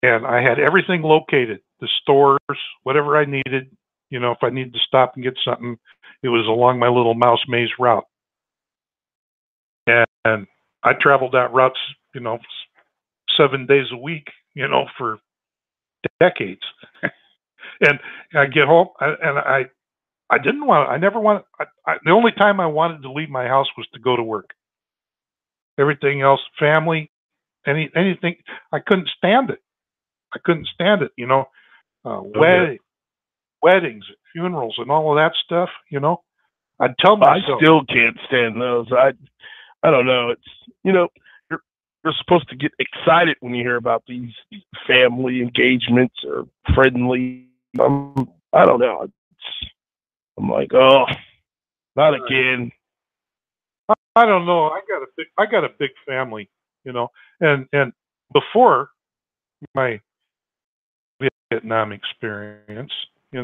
and I had everything located, the stores, whatever I needed. If I needed to stop and get something, it was along my little mouse maze route. And I traveled that route, 7 days a week, for decades. And I get home, and I the only time I wanted to leave my house was to go to work. Everything else, family, anything, I couldn't stand it. Weddings, funerals, and all of that stuff. I'd tell myself, I still can't stand those. I don't know. It's you're supposed to get excited when you hear about these family engagements or friendly. I don't know. I'm like, oh, not again. I don't know. I got a big family, and before my Vietnam experience, we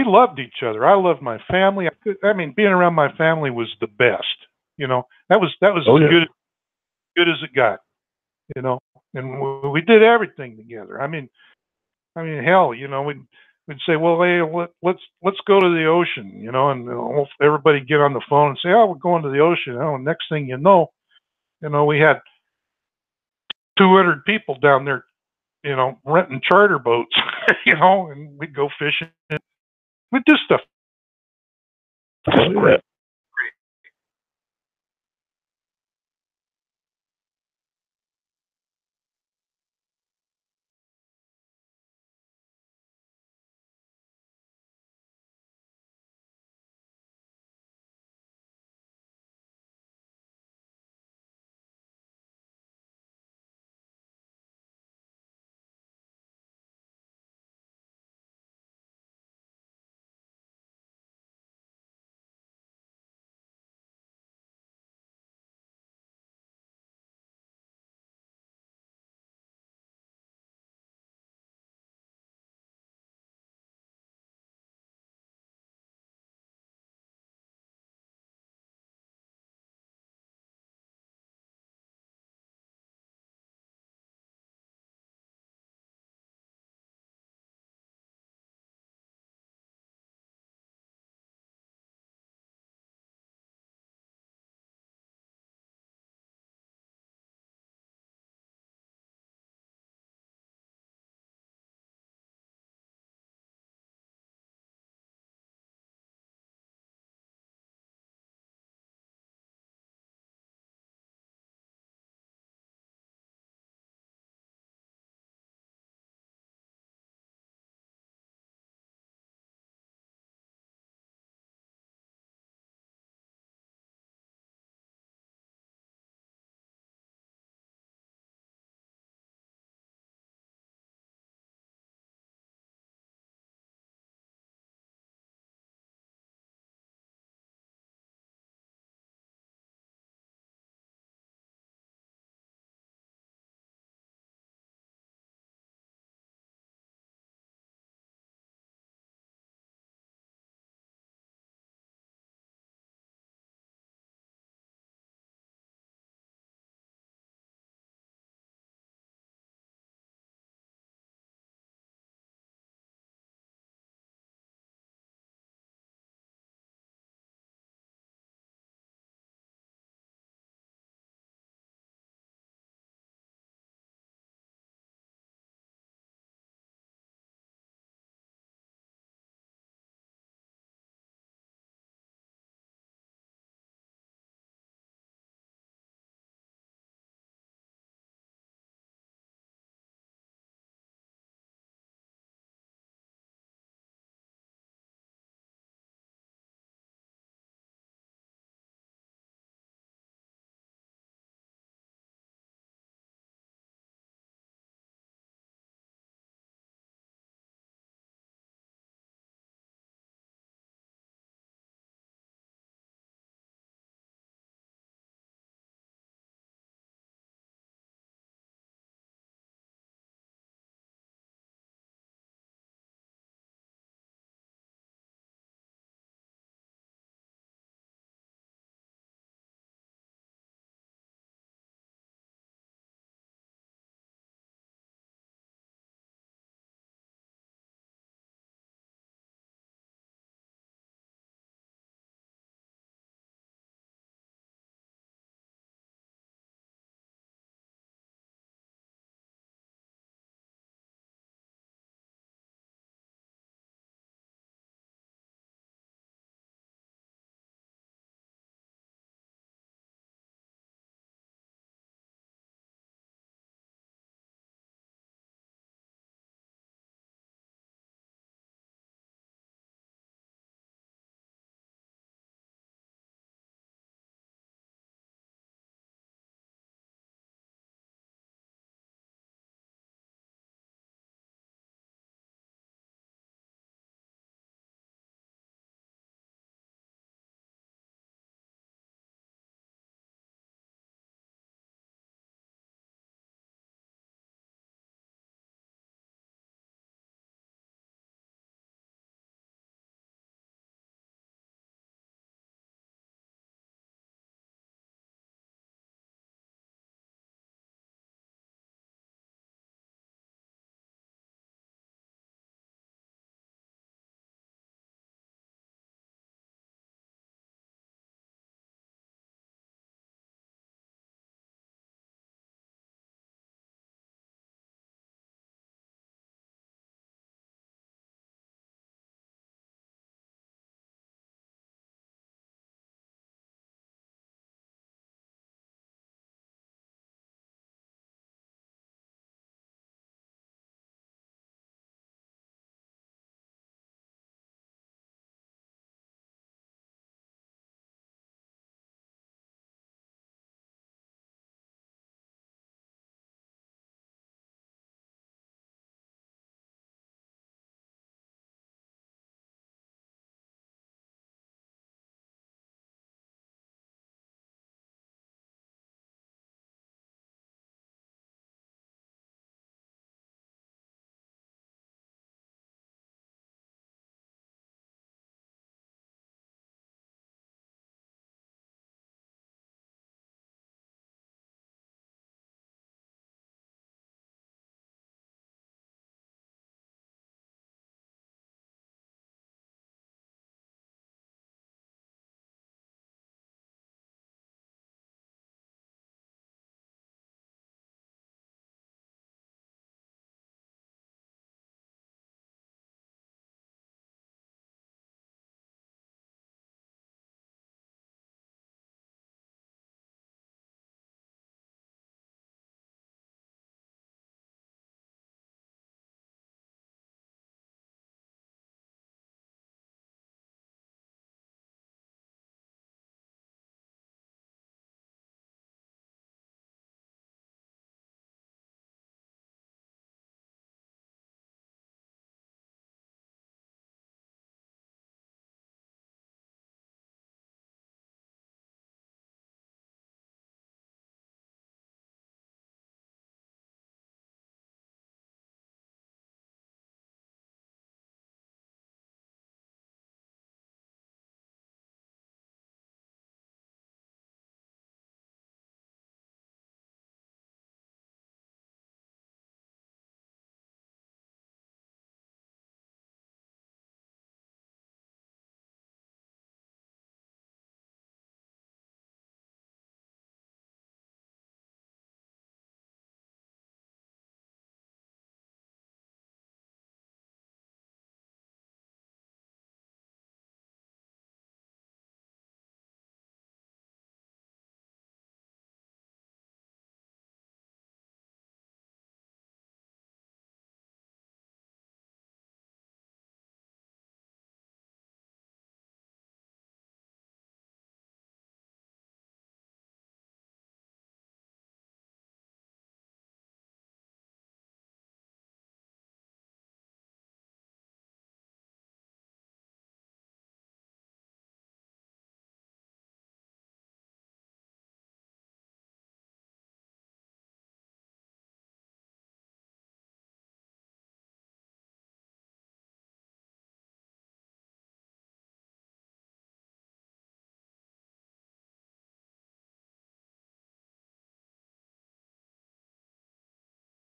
loved each other. I loved my family. Being around my family was the best. That was as good as it got. And we did everything together. Hell, we'd say, well, hey, let's go to the ocean, and everybody get on the phone and say, oh, we're going to the ocean. Next thing you know, we had 200 people down there, renting charter boats, and we'd go fishing. We'd do stuff. Oh, yeah.